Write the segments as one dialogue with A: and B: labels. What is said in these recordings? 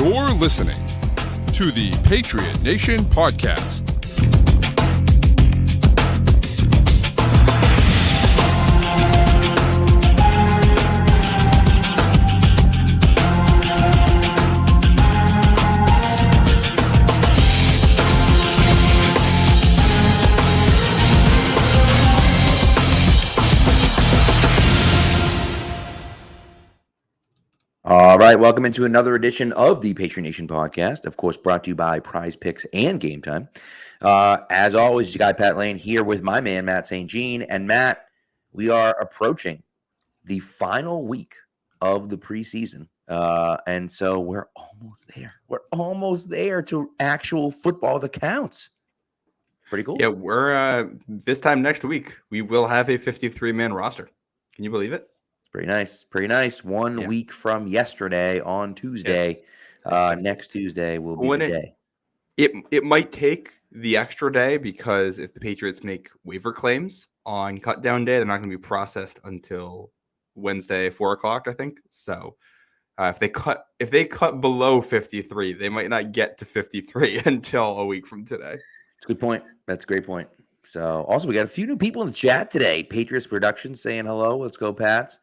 A: You're listening to the Patriot Nation podcast.
B: All right, welcome into another edition of the Patriot Nation podcast, of course, brought to you by Prize Picks and Game Time. As always, your guy Pat Lane here with my man, Matt St. Jean. And Matt, we are approaching the final week of the preseason. And so we're almost there. We're almost there to actual football that counts. Pretty cool.
C: Yeah, we're this time next week, we will have a 53-man roster. Can you believe it?
B: Pretty nice. Pretty nice. One week from yesterday on Tuesday.
C: Yes.
B: Next Tuesday will be the day.
C: It might take the extra day because if the Patriots make waiver claims on cut down day, they're not going to be processed until Wednesday, 4:00, I think. So if they cut below 53, they might not get to 53 until a week from today.
B: That's a good point. That's a great point. So also we got a few new people in the chat today. Patriots Productions saying hello. Let's go, Pats.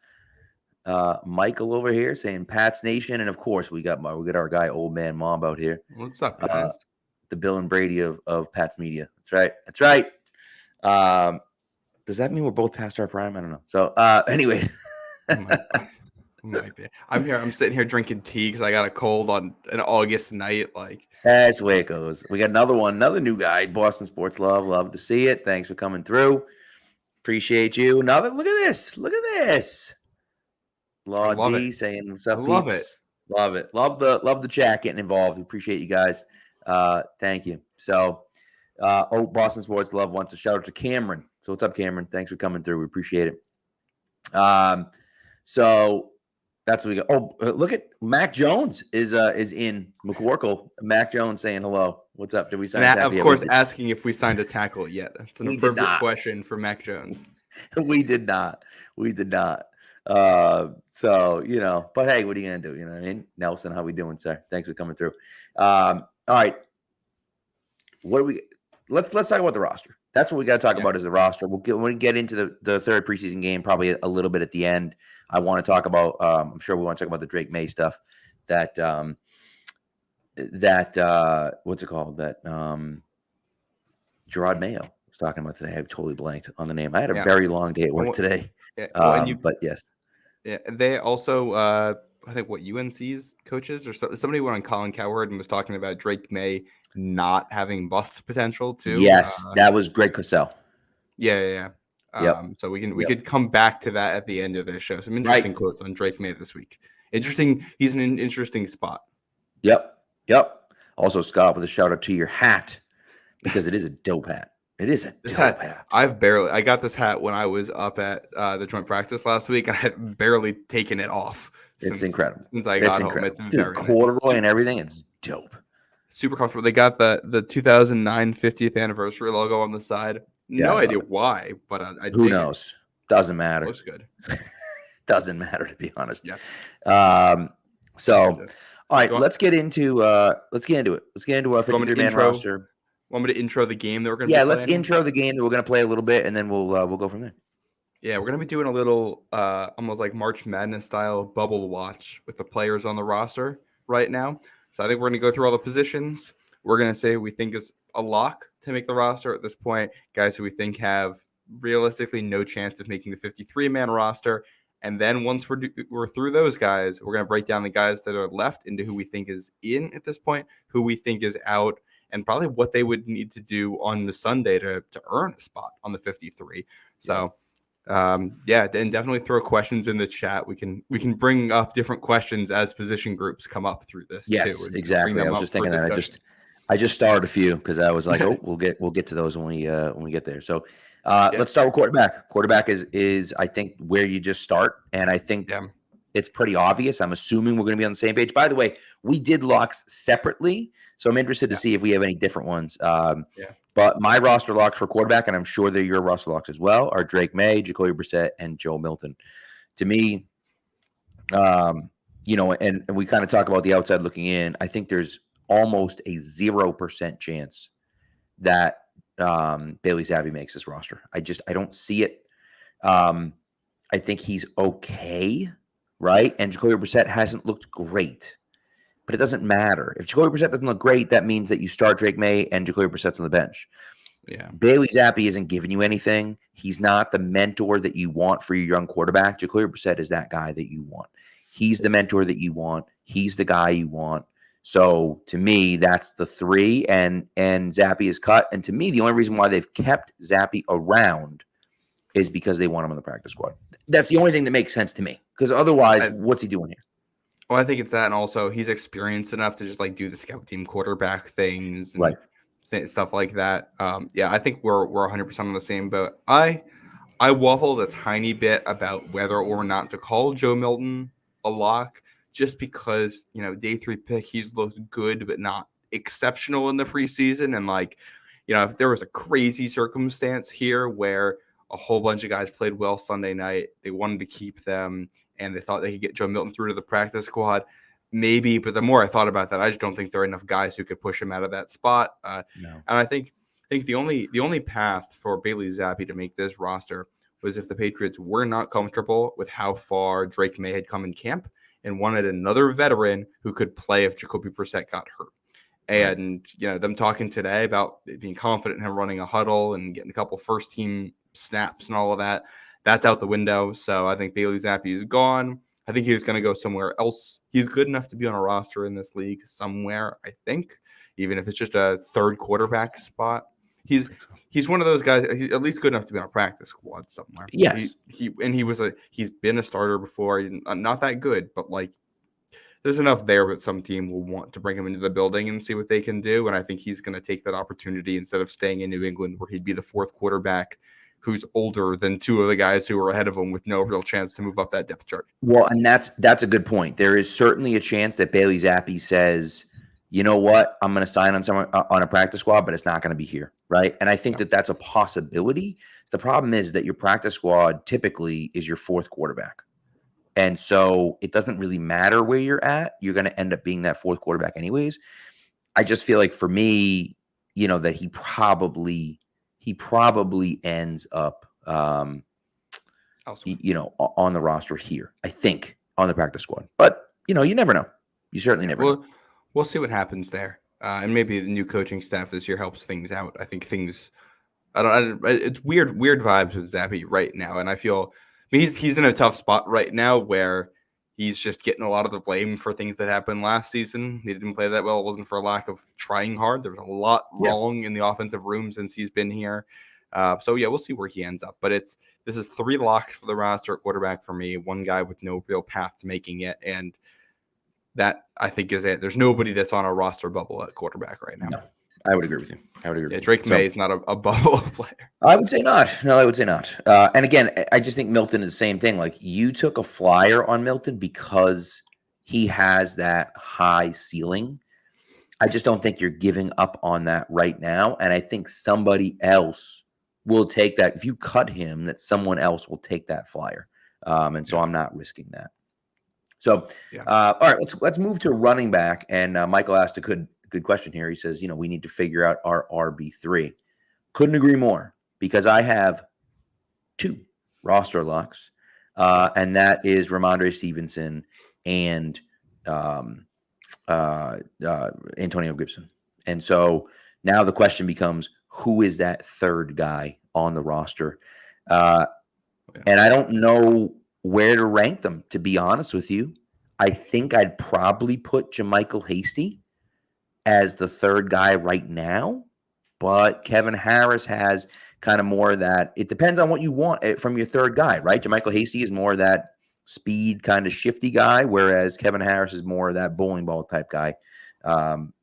B: Michael over here saying Pat's Nation, and of course we got our guy Old Man Mob out here.
C: What's up, guys?
B: The Bill and Brady of Pat's Media. That's right. That's right. Does that mean we're both past our prime? I don't know. So anyway,
C: might be. I'm sitting here drinking tea because I got a cold on an August night. Like
B: that's the way it goes. We got another new guy, Boston Sports Love to see it. Thanks for coming through. Appreciate you. Look at this. Law D saying what's up.
C: Love it.
B: Love it. Love the chat getting involved. We appreciate you guys. Thank you. So Boston Sports Love wants to shout out to Cameron. So what's up, Cameron? Thanks for coming through. We appreciate it. So that's what we got. Oh, look at Mac Jones is in McWorkle. Mac Jones saying hello. What's up? Did we sign?
C: Matt, of course, asking if we signed a tackle yet. That's an appropriate question for Mac Jones.
B: We did not. So, but hey, what are you going to do? You know what I mean? Nelson, how we doing, sir? Thanks for coming through. All right. Let's talk about the roster. That's what we got to talk about is the roster. When we get into the third preseason game, probably a little bit at the end. I want to talk about, I'm sure we want to talk about the Drake May stuff what's it called? That Gerard Mayo was talking about today. I totally blanked on the name. I had a very long day at work today. But yes.
C: Yeah, they also, I think, UNC's coaches or somebody went on Colin Cowherd and was talking about Drake May not having bust potential too.
B: Yes, that was Greg Cosell.
C: Yeah. So we could come back to that at the end of the show. Some interesting quotes on Drake May this week. Interesting. He's in an interesting spot.
B: Yep. Also, Scott, with a shout out to your hat because it is a dope hat. It is a dope hat.
C: I got this hat when I was up at the joint practice last week. I had barely taken it off.
B: It's incredible.
C: Since I got home. It's very
B: corduroy and everything. It's dope.
C: Super comfortable. They got the 2009 50th anniversary logo on the side. No idea why, but I
B: who knows? Doesn't matter.
C: Looks good.
B: Doesn't matter, to be honest.
C: Yeah.
B: So, all right, let's get into it. Let's get into our 53-man roster.
C: Want me to intro the game that we're going to be playing?
B: Let's intro the game that we're going to play a little bit, and then we'll go from there.
C: Yeah, we're going to be doing a little almost like March Madness style bubble watch with the players on the roster right now. So I think we're going to go through all the positions. We're going to say we think is a lock to make the roster at this point, guys who we think have realistically no chance of making the 53-man roster. And then once we're through those guys, we're going to break down the guys that are left into who we think is in at this point, who we think is out, and probably what they would need to do on the Sunday to earn a spot on the 53. So, and definitely throw questions in the chat. We can bring up different questions as position groups come up through this.
B: Yes, too, exactly. I was just thinking that. I just started a few because I was like, we'll get to those when we get there. So, let's start with quarterback. Quarterback is I think where you just start, and I think it's pretty obvious. I'm assuming we're going to be on the same page. By the way, we did locks separately, so I'm interested to see if we have any different ones. But my roster locks for quarterback, and I'm sure they're your roster locks as well, are Drake May, Jacoby Brissett, and Joe Milton. To me, and we kind of talk about the outside looking in. I think there's almost a 0% chance that Bailey Zappi makes this roster. I don't see it. I think he's okay, right? And Jacoby Brissett hasn't looked great, but it doesn't matter. If Jacoby Brissett doesn't look great, that means that you start Drake May and Jacoby Brissett's on the bench.
C: Yeah.
B: Bailey Zappi isn't giving you anything. He's not the mentor that you want for your young quarterback. Jacoby Brissett is that guy that you want. He's the mentor that you want. He's the guy you want. So to me, that's the three, and Zappi is cut. And to me, the only reason why they've kept Zappi around is because they want him on the practice squad. That's the only thing that makes sense to me. Because otherwise, what's he doing here?
C: Well, I think it's that, and also he's experienced enough to just like do the scout team quarterback things, and
B: right?
C: Stuff like that. Yeah, I think we're 100% on the same boat. I waffled a tiny bit about whether or not to call Joe Milton a lock, just because, day 3 pick, he's looked good but not exceptional in the preseason. And if there was a crazy circumstance here where a whole bunch of guys played well Sunday night, they wanted to keep them, and they thought they could get Joe Milton through to the practice squad, maybe. But the more I thought about that, I just don't think there are enough guys who could push him out of that spot. No. And I think the only path for Bailey Zappi to make this roster was if the Patriots were not comfortable with how far Drake May had come in camp and wanted another veteran who could play if Jacoby Brissett got hurt. And, them talking today about being confident in him running a huddle and getting a couple first team snaps and all of that, that's out the window. So I think Bailey Zappi is gone. I think he's going to go somewhere else. He's good enough to be on a roster in this league somewhere, I think, even if it's just a third quarterback spot. He's one of those guys. He's at least good enough to be on a practice squad somewhere.
B: Yes.
C: He's been a starter before. Not that good, but there's enough there that some team will want to bring him into the building and see what they can do. And I think he's going to take that opportunity instead of staying in New England, where he'd be the fourth quarterback who's older than two of the guys who are ahead of him with no real chance to move up that depth chart.
B: Well, and that's a good point. There is certainly a chance that Bailey Zappi says, you know what, I'm going to sign on someone on a practice squad, but it's not going to be here, right? And I think that that's a possibility. The problem is that your practice squad typically is your fourth quarterback. And so it doesn't really matter where you're at. You're going to end up being that fourth quarterback anyways. I just feel like for me, that he probably ends up, on the roster here, I think, on the practice squad. But, you never know. You certainly never know.
C: We'll see what happens there. And maybe the new coaching staff this year helps things out. I think it's weird vibes with Zappi right now. And I feel he's in a tough spot right now where he's just getting a lot of the blame for things that happened last season. He didn't play that well. It wasn't for a lack of trying hard. There was a lot wrong in the offensive room since he's been here. We'll see where he ends up. But this is 3 locks for the roster at quarterback for me. One guy with no real path to making it. And that, I think, is it. There's nobody that's on a roster bubble at quarterback right now.
B: No, I would agree with you.
C: Drake May is not a bubble player.
B: I would say not. No, I would say not. And again, I just think Milton is the same thing. Like, you took a flyer on Milton because he has that high ceiling. I just don't think you're giving up on that right now. And I think somebody else will take that. If you cut him, that someone else will take that flyer. So I'm not risking that. So, all right, let's move to running back. And Michael asked a good question here. He says, we need to figure out our RB3. Couldn't agree more, because I have 2 roster locks, and that is Ramondre Stevenson and Antonio Gibson. And so now the question becomes, who is that third guy on the roster? And I don't know where to rank them, to be honest with you. I think I'd probably put JaMychal Hasty as the third guy right now, but Kevin Harris has kind of more of that. It depends on what you want from your third guy, right? JaMychal Hasty is more that speed kind of shifty guy, whereas Kevin Harris is more of that bowling ball type guy. And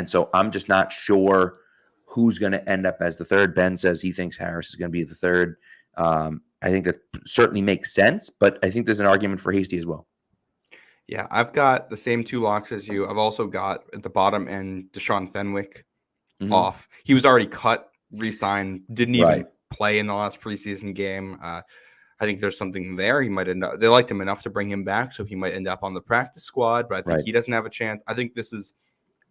B: so I'm just not sure who's going to end up as the third. Ben says he thinks Harris is going to be the third. I think that certainly makes sense, but I think there's an argument for Hasty as well.
C: Yeah, I've got the same 2 locks as you. I've also got at the bottom end Deshaun Fenwick off. He was already cut, re-signed, didn't even play in the last preseason game. I think there's something there. He might end up. They liked him enough to bring him back, so he might end up on the practice squad. But I think he doesn't have a chance. I think this is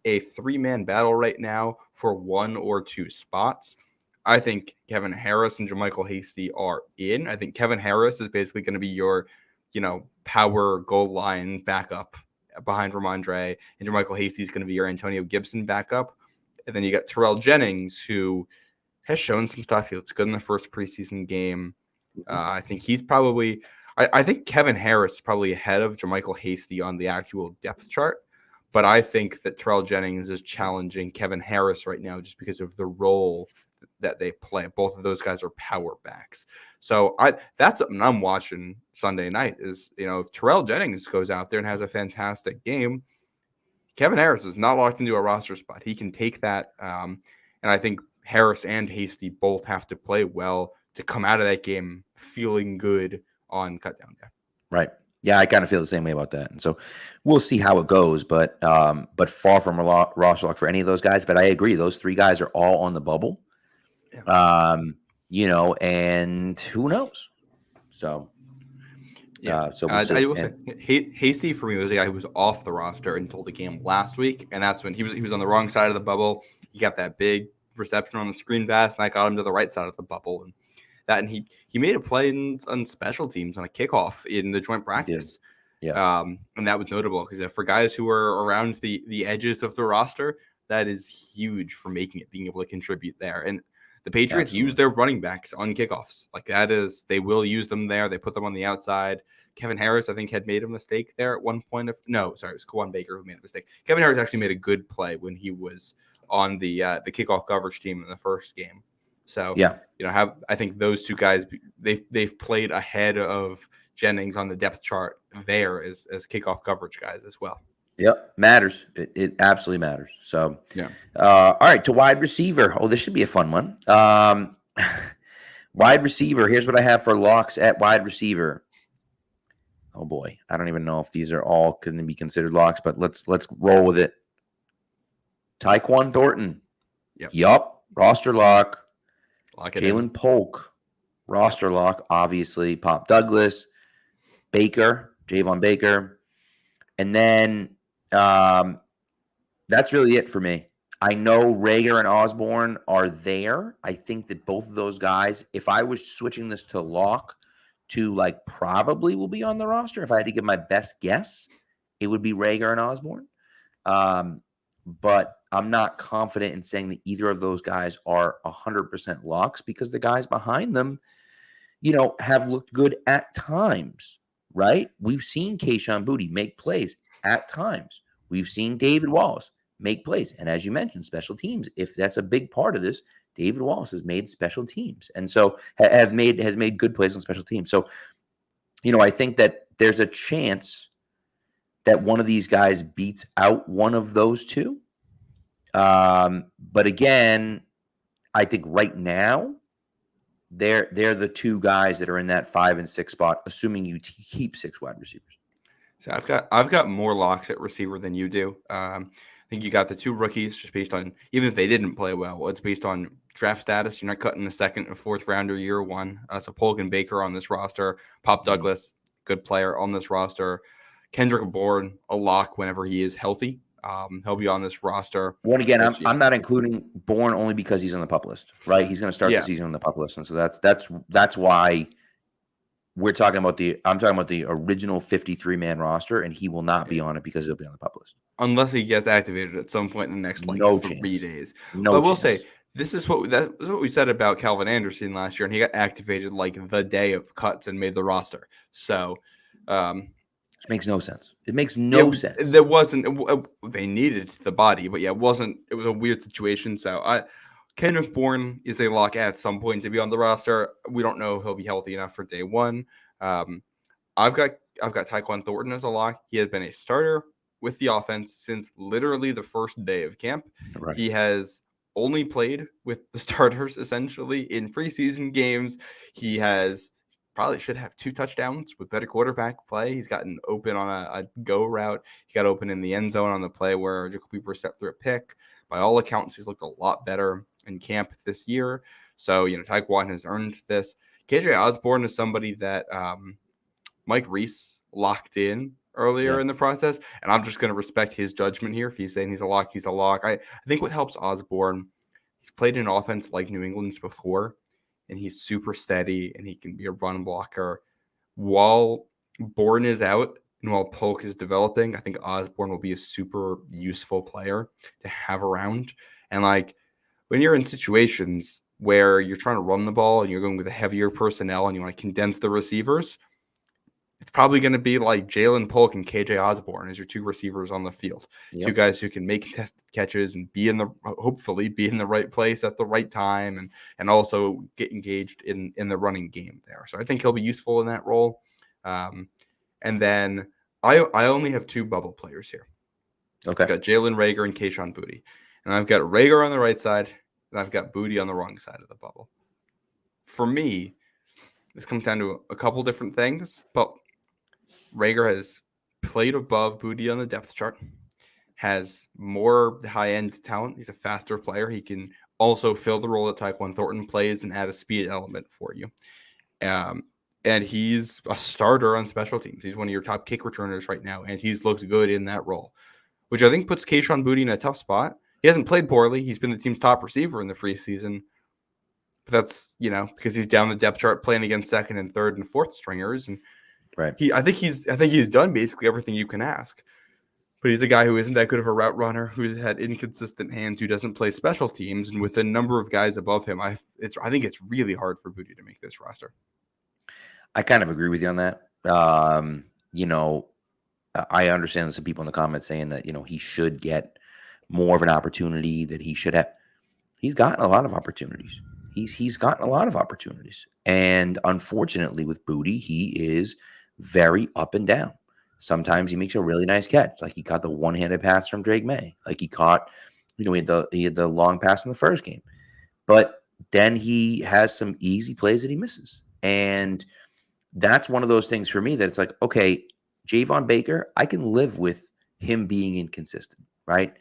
C: a 3-man battle right now for 1 or 2 spots. I think Kevin Harris and JaMychal Hasty are in. I think Kevin Harris is basically going to be your, power goal line backup behind Ramondre, and JaMychal Hasty is going to be your Antonio Gibson backup. And then you got Terrell Jennings, who has shown some stuff. He looks good in the first preseason game. I think he's probably – I think Kevin Harris is probably ahead of JaMychal Hasty on the actual depth chart. But I think that Terrell Jennings is challenging Kevin Harris right now just because of the role that they play. Both of those guys are power backs. So that's something I'm watching Sunday night is, if Terrell Jennings goes out there and has a fantastic game, Kevin Harris is not locked into a roster spot. He can take that. And I think Harris and Hasty both have to play well to come out of that game feeling good on cutdown day.
B: Right. Yeah, I kind of feel the same way about that. And so we'll see how it goes, but far from a roster lock for any of those guys. But I agree. Those 3 guys are all on the bubble. Yeah. And who knows? So,
C: yeah.
B: So
C: I will say, Hasty for me was the guy who was off the roster until the game last week, and that's when he was on the wrong side of the bubble. He got that big reception on the screen pass, and I got him to the right side of the bubble, and he made a play on special teams on a kickoff in the joint practice.
B: Yeah.
C: And that was notable because for guys who are around the edges of the roster, that is huge for being able to contribute there. And the Patriots use their running backs on kickoffs. Like they will use them there. They put them on the outside. Kevin Harris, I think, had made a mistake there at one point. It was Kawon Baker who made a mistake. Kevin Harris actually made a good play when he was on the kickoff coverage team in the first game. So I think those 2 guys they've played ahead of Jennings on the depth chart there as kickoff coverage guys as well.
B: Yep, matters. It absolutely matters. So all right, to wide receiver. Oh, this should be a fun one. Wide receiver. Here's what I have for locks at wide receiver. Oh boy, I don't even know if these are all going to be considered locks, but let's roll with it. Tyquan Thornton. Yup. Roster lock. Jalen Polk. Roster lock, obviously. Pop Douglas. Baker. Javon Baker. And then that's really it for me. I know Reagor and Osborne are there. I think that both of those guys, if I was switching this to lock, to probably will be on the roster. If I had to give my best guess, it would be Reagor and Osborne. But I'm not confident in saying that either of those guys are 100% locks because the guys behind them, have looked good at times, right? We've seen Kayshon Boutte make plays at times. We've seen David Wallace make plays. And as you mentioned, special teams, if that's a big part of this, David Wallace has made special teams. And so has made good plays on special teams. So, I think that there's a chance that one of these guys beats out one of those 2. But again, I think right now they're the 2 guys that are in that 5 and 6 spot, assuming you keep 6 wide receivers.
C: So I've got more locks at receiver than you do. I think you got the 2 rookies just based on, even if they didn't play well, it's based on draft status. You're not cutting the 2nd or 4th rounder year 1. So Polk and Baker on this roster. Pop Douglas, good player on this roster. Kendrick Bourne, a lock whenever he is healthy. He'll be on this roster.
B: Well, again, I'm not including Bourne only because he's on the PUP list, right? He's going to start the season on the PUP list, and so that's why I'm talking about the original 53-man roster, and he will not be on it because he'll be on the PUP list
C: unless he gets activated at some point in the next 3 days.
B: But
C: I will say this is what we said about Calvin Anderson last year, and he got activated the day of cuts and made the roster. So.
B: It makes no sense. It makes no sense.
C: There wasn't. They needed the body, but it wasn't. It was a weird situation. So Kendrick Bourne is a lock at some point to be on the roster. We don't know if he'll be healthy enough for day 1. I've got Tyquan Thornton as a lock. He has been a starter with the offense since literally the first day of camp.
B: Right.
C: He has only played with the starters essentially in preseason games. He has. Probably should have 2 touchdowns with better quarterback play. He's gotten open on a go route. He got open in the end zone on the play where Jacoby Brissett threw a pick. By all accounts, he's looked a lot better in camp this year. So, Tyquan has earned this. KJ Osborne is somebody that Mike Reese locked in earlier in the process, and I'm just going to respect his judgment here. If he's saying he's a lock, he's a lock. I think what helps Osborne, he's played an offense like New England's before, and he's super steady, and he can be a run blocker. While Bourne is out and while Polk is developing, I think Osborne will be a super useful player to have around. And like when you're in situations where you're trying to run the ball and you're going with a heavier personnel and you want to condense the receivers, it's probably going to be like Jalen Polk and KJ Osborne as your two receivers on the field. Two guys who can make contested catches and hopefully be in the right place at the right time and also get engaged in the running game there. So I think he'll be useful in that role. And then I only have two bubble players here.
B: Okay.
C: I've got Jalen Reagor and Kayshon Boutte. And I've got Reagor on the right side, and I've got Boutte on the wrong side of the bubble. For me, this comes down to a couple different things, but Reagor has played above Boutte on the depth chart, has more high-end talent. He's a faster player. He can also fill the role that Tyquan Thornton plays and add a speed element for you. And he's a starter on special teams. He's one of your top kick returners right now, and he's looked good in that role, which I think puts Kayshon Boutte in a tough spot. He hasn't played poorly. He's been the team's top receiver in the preseason. But that's, because he's down the depth chart playing against second and third and fourth stringers. And
B: right.
C: I think he's done basically everything you can ask. But he's a guy who isn't that good of a route runner, who's had inconsistent hands, who doesn't play special teams, and with a number of guys above him, I think it's really hard for Boutte to make this roster.
B: I kind of agree with you on that. I understand some people in the comments saying that, he should get more of an opportunity, that he should have. He's gotten a lot of opportunities. He's gotten a lot of opportunities. And unfortunately with Boutte, he is very up and down. Sometimes he makes a really nice catch. Like he caught the one-handed pass from Drake May. Like he caught, he had the long pass in the first game. But then he has some easy plays that he misses. And that's one of those things for me that it's like, okay, Javon Baker, I can live with him being inconsistent, right?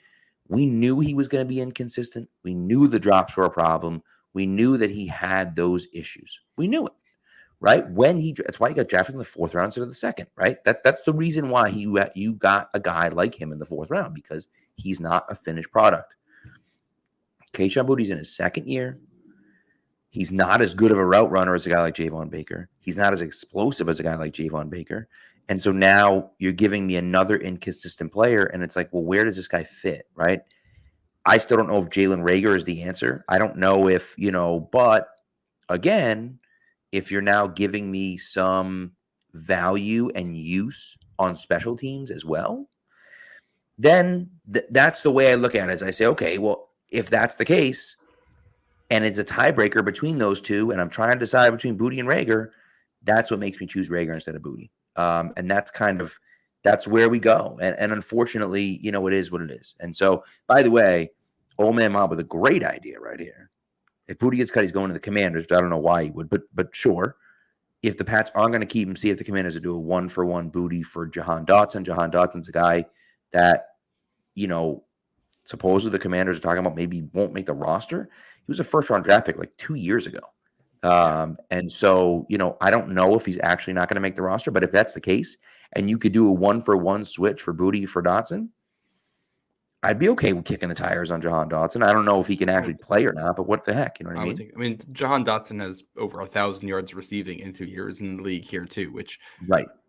B: We knew he was going to be inconsistent. We knew the drops were a problem. We knew that he had those issues. We knew it, right? That's why he got drafted in the fourth round instead of the second, right? That's the reason why you got a guy like him in the fourth round, because he's not a finished product. Kayshon Boutte's in his second year. He's not as good of a route runner as a guy like Javon Baker. He's not as explosive as a guy like Javon Baker. And so now you're giving me another inconsistent player, and it's like, well, where does this guy fit, right? I still don't know if Jalen Reagor is the answer. I don't know if, but again, if you're now giving me some value and use on special teams as well, then that's the way I look at it. As I say, okay, well, if that's the case, and it's a tiebreaker between those two, and I'm trying to decide between Boutte and Reagor, that's what makes me choose Reagor instead of Boutte. And that's where we go. And unfortunately, it is what it is. And so, by the way, Old Man Mob with a great idea right here. If Boutte gets cut, he's going to the Commanders. I don't know why he would, but sure. If the Pats aren't going to keep him, see if the Commanders would do a 1-for-1 Boutte for Jahan Dotson. Jahan Dotson's a guy that, supposedly the Commanders are talking about maybe won't make the roster. He was a first-round draft pick like 2 years ago. And so, I don't know if he's actually not going to make the roster, but if that's the case, and you could do a 1-for-1 switch for Boutte for Dotson, I'd be okay with kicking the tires on Jahan Dotson. I don't know if he can actually play or not, but what the heck, you know what I mean?
C: Jahan Dotson has over 1,000 yards receiving in 2 years in the league here too, which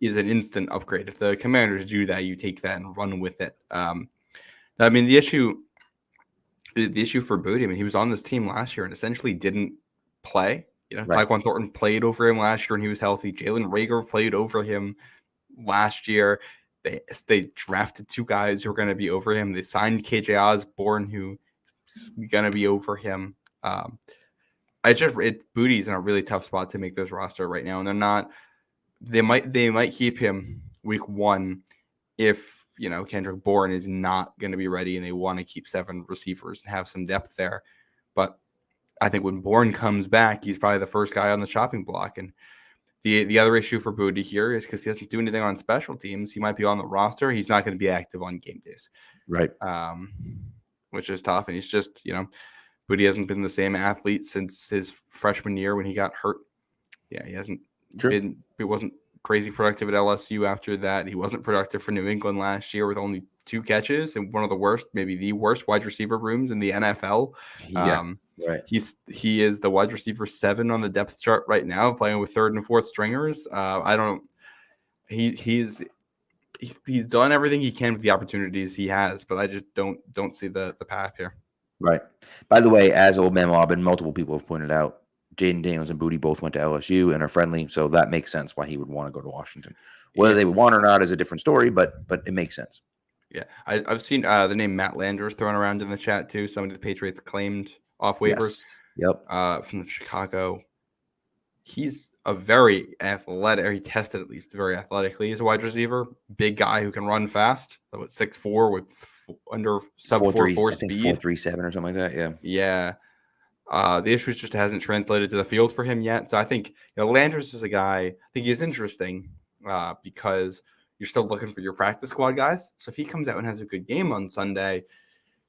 C: is an instant upgrade. If the Commanders do that, you take that and run with it. The issue for Boutte, he was on this team last year and essentially didn't play. Tyquan Thornton played over him last year and he was healthy. Jalen Reagor played over him last year. They drafted two guys who are going to be over him. They signed KJ Osborne, who's going to be over him. Boutte's in a really tough spot to make this roster right now, and they're not. They might keep him week one if Kendrick Bourne is not going to be ready, and they want to keep 7 receivers and have some depth there. But I think when Bourne comes back, he's probably the first guy on the chopping block, and The other issue for Boutte here is because he doesn't do anything on special teams. He might be on the roster. He's not going to be active on game days.
B: Right.
C: Which is tough. And he's just, Boutte hasn't been the same athlete since his freshman year when he got hurt Yeah, he hasn't
B: True.
C: He wasn't crazy productive at LSU after that. He wasn't productive for New England last year with only 2 catches and one of the worst, maybe the worst wide receiver rooms in the NFL.
B: Yeah. Right.
C: He is the wide receiver 7 on the depth chart right now, playing with third and fourth stringers. He's done everything he can with the opportunities he has, but I just don't see the path here.
B: Right. By the way, as Old Man Mob and multiple people have pointed out, Jaden Daniels and Booty both went to LSU and are friendly, so that makes sense why he would want to go to Washington. Whether they would want or not is a different story, but it makes sense.
C: Yeah, I've seen the name Matt Landers thrown around in the chat too. Somebody the Patriots claimed off waivers.
B: Yes. Yep.
C: From the Chicago. He's a very athletic, or he tested at least very athletically as a wide receiver. Big guy who can run fast. So at 6'4" with under sub 4.4 speed.
B: 4.37 or something like that. Yeah.
C: Yeah. The issue just hasn't translated to the field for him yet. So I think Landers is a guy. I think he's interesting because you're still looking for your practice squad guys. So if he comes out and has a good game on Sunday,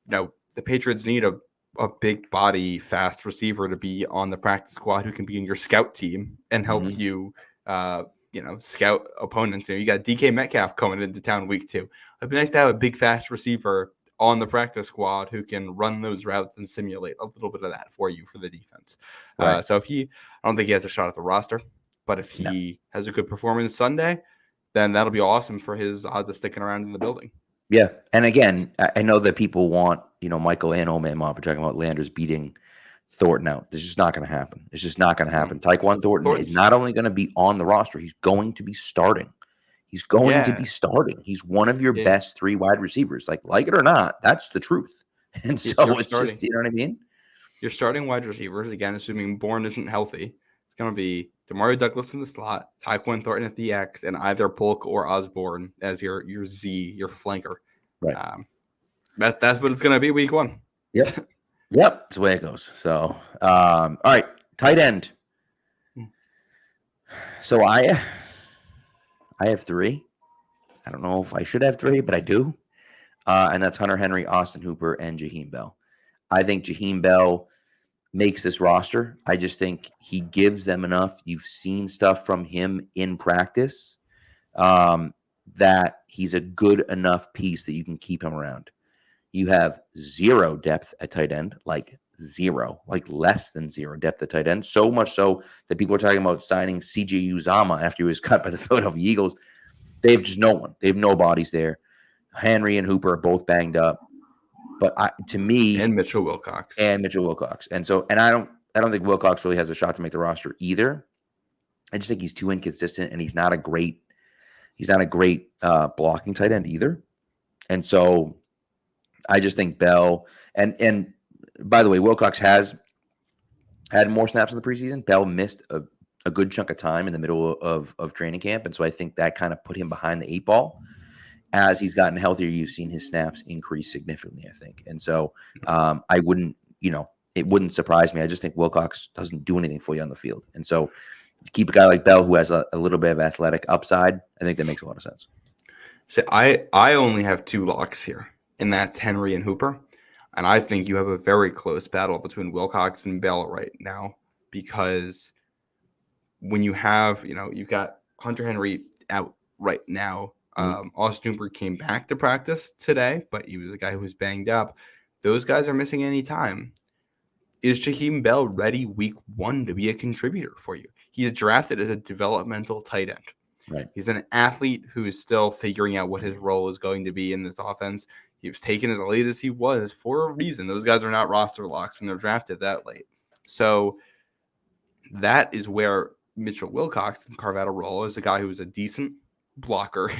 C: the Patriots need a big body, fast receiver to be on the practice squad who can be in your scout team and help you, scout opponents. You got DK Metcalf coming into town week 2. It'd be nice to have a big, fast receiver on the practice squad who can run those routes and simulate a little bit of that for you for the defense. Right. So I don't think he has a shot at the roster, but if he has a good performance Sunday, then that'll be awesome for his odds of sticking around in the building.
B: Yeah. And again, I know that people want, Michael and Old Man Mob are talking about Landers beating Thornton out. This is just not going to happen. It's just not going to happen. Tyquan Thornton is not only going to be on the roster, he's going to be starting. He's going to be starting. He's one of your best 3 wide receivers. Like it or not, that's the truth. And so it's just, you know what I mean?
C: Your starting wide receivers, again, assuming Bourne isn't healthy, it's going to be Demario Douglas in the slot, Tyquan Thornton at the X, and either Polk or Osborne as your Z, your flanker.
B: Right.
C: That's what it's going to be week 1.
B: Yep. That's the way it goes. So, all right, tight end. So I have 3. I don't know if I should have 3, but I do. And that's Hunter Henry, Austin Hooper, and Jaheim Bell. I think Jaheim Bell makes this roster. I just think he gives them enough. You've seen stuff from him in practice that he's a good enough piece that you can keep him around. You have 0 depth at tight end, like 0, like less than 0 depth at tight end. So much so that people are talking about signing CJ Uzama after he was cut by the Philadelphia Eagles. They have just no one. They have no bodies there. Henry and Hooper are both banged up. But to me,
C: and Mitchell Wilcox,
B: and so, and I don't think Wilcox really has a shot to make the roster either. I just think he's too inconsistent, and he's not a great blocking tight end either. And so, I just think Bell and by the way, Wilcox has had more snaps in the preseason. Bell missed a good chunk of time in the middle of training camp, and so I think that kind of put him behind the 8 ball. As he's gotten healthier, you've seen his snaps increase significantly, I think. And so I wouldn't, it wouldn't surprise me. I just think Wilcox doesn't do anything for you on the field. And so you keep a guy like Bell who has a little bit of athletic upside. I think that makes a lot of sense.
C: So I only have 2 locks here, and that's Henry and Hooper. And I think you have a very close battle between Wilcox and Bell right now, because when you have, you've got Hunter Henry out right now. Austin Hooper came back to practice today, but he was a guy who was banged up. Those guys are missing any time. Is Jaheim Bell ready week 1 to be a contributor for you? He is drafted as a developmental tight end.
B: Right.
C: He's an athlete who is still figuring out what his role is going to be in this offense. He was taken as late as he was for a reason. Those guys are not roster locks when they're drafted that late. So that is where Mitchell Wilcox can carve out a role as a guy who is a decent blocker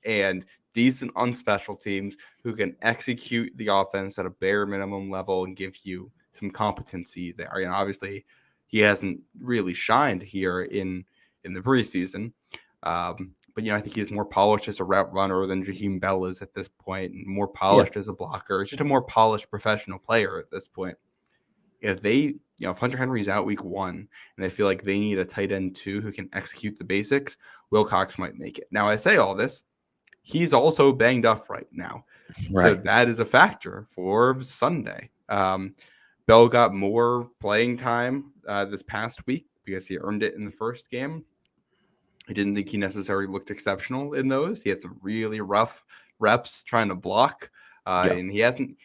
C: and decent on special teams, who can execute the offense at a bare minimum level and give you some competency there. Obviously he hasn't really shined here in the preseason. But I think he's more polished as a route runner than Jaheim Bell is at this point, and more polished as a blocker. It's just a more polished professional player at this point. If Hunter Henry's out week 1 and they feel like they need a tight end 2 who can execute the basics, Wilcox might make it. Now, I say all this, he's also banged up right now. Right. So that is a factor for Sunday. Bell got more playing time this past week, because he earned it in the first game. I didn't think he necessarily looked exceptional in those. He had some really rough reps trying to block, and he hasn't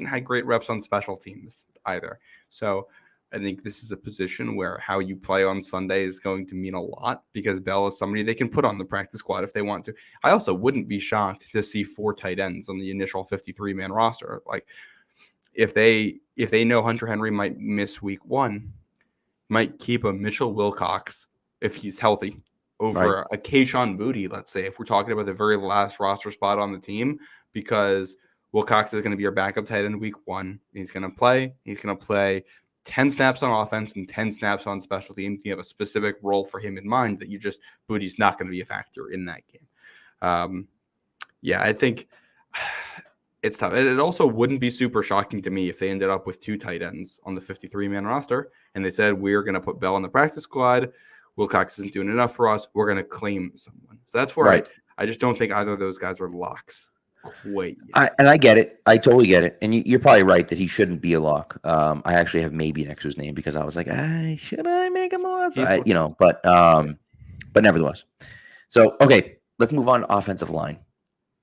C: had great reps on special teams either. So I think this is a position where how you play on Sunday is going to mean a lot, because Bell is somebody they can put on the practice squad if they want to. I also wouldn't be shocked to see 4 tight ends on the initial 53-man roster. Like if they know Hunter Henry might miss week 1, might keep a Mitchell Wilcox if he's healthy over a Kayshon Boutte, let's say, if we're talking about the very last roster spot on the team, because Wilcox is going to be your backup tight end week 1. He's going to play 10 snaps on offense and 10 snaps on special teams. You have a specific role for him in mind that Boutte's not going to be a factor in that game. I think it's tough. It also wouldn't be super shocking to me if they ended up with 2 tight ends on the 53-man roster and they said, we're going to put Bell on the practice squad. Wilcox isn't doing enough for us. We're going to claim someone. So that's where I just don't think either of those guys are locks quite yet.
B: I get it. I totally get it. And you're probably right that he shouldn't be a lock. I actually have maybe next to his name because I was like, should I make him a lock? But nevertheless. So, okay, let's move on to offensive line.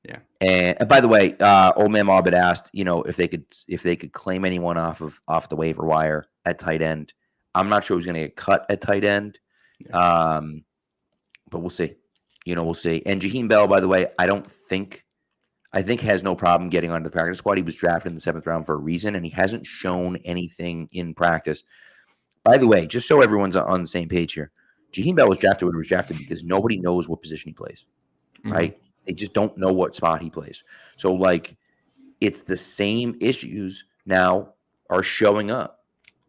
C: Yeah.
B: And by the way, old man Marbit asked, if they could claim anyone off the waiver wire at tight end. I'm not sure who's going to get cut at tight end. Yeah. But we'll see. We'll see. And Jaheim Bell, by the way, I think has no problem getting onto the practice squad. He was drafted in the 7th round for a reason, and he hasn't shown anything in practice. By the way, just so everyone's on the same page here, Jaheim Bell was drafted when he was drafted because nobody knows what position he plays, right? They just don't know what spot he plays. So, it's the same issues now are showing up.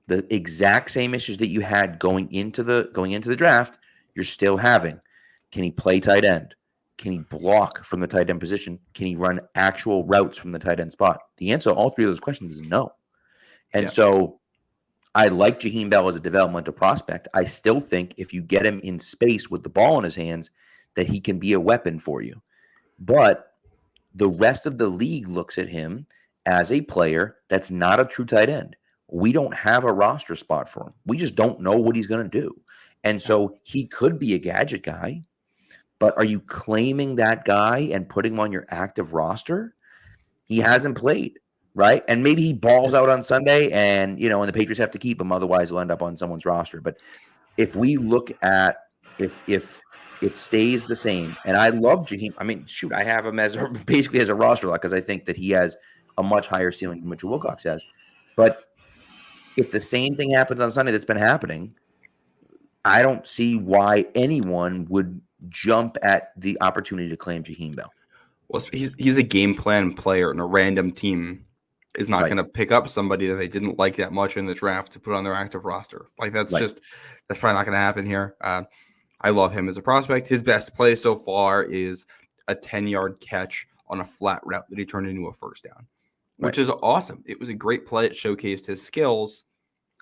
B: The exact same issues that you had going into the draft, you're still having. Can he play tight end? Can he block from the tight end position? Can he run actual routes from the tight end spot? The answer to all 3 of those questions is no. And so I like Jaheim Bell as a developmental prospect. I still think if you get him in space with the ball in his hands, that he can be a weapon for you. But the rest of the league looks at him as a player that's not a true tight end. We don't have a roster spot for him. We just don't know what he's going to do. And so he could be a gadget guy, but are you claiming that guy and putting him on your active roster? He hasn't played, right? And maybe he balls out on Sunday and, and the Patriots have to keep him. Otherwise, he'll end up on someone's roster. But if we look at if it stays the same, and I love Jaheim. I mean, shoot, I have him basically as a roster lock because I think that he has a much higher ceiling than Mitchell Wilcox has. But if the same thing happens on Sunday that's been happening, I don't see why anyone would jump at the opportunity to claim Jaheim Bell.
C: Well, he's a game plan player, and a random team is not going to pick up somebody that they didn't like that much in the draft to put on their active roster. That's probably not going to happen here. I love him as a prospect. His best play so far is a 10-yard catch on a flat route that he turned into a first down, which is awesome. It was a great play. It showcased his skills.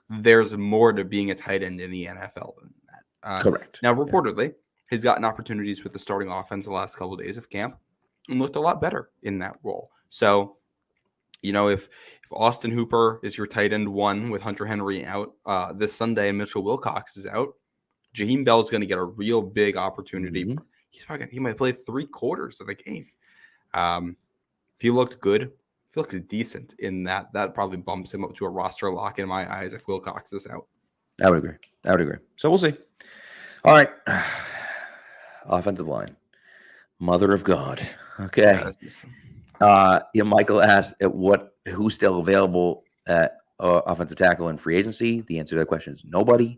C: There's more to being a tight end in the NFL than that.
B: Correct.
C: Now, reportedly, he's gotten opportunities with the starting offense the last couple of days of camp and looked a lot better in that role. So, if Austin Hooper is your tight end 1 with Hunter Henry out this Sunday and Mitchell Wilcox is out, Jaheim Bell is going to get a real big opportunity. Mm-hmm. He might play 3/4 of the game. If he looked good, if he looked decent in that probably bumps him up to a roster lock in my eyes if Wilcox is out.
B: I would agree. So we'll see. All right. Offensive line. Mother of God. Okay. Michael asked who's still available at offensive tackle in free agency. The answer to that question is nobody.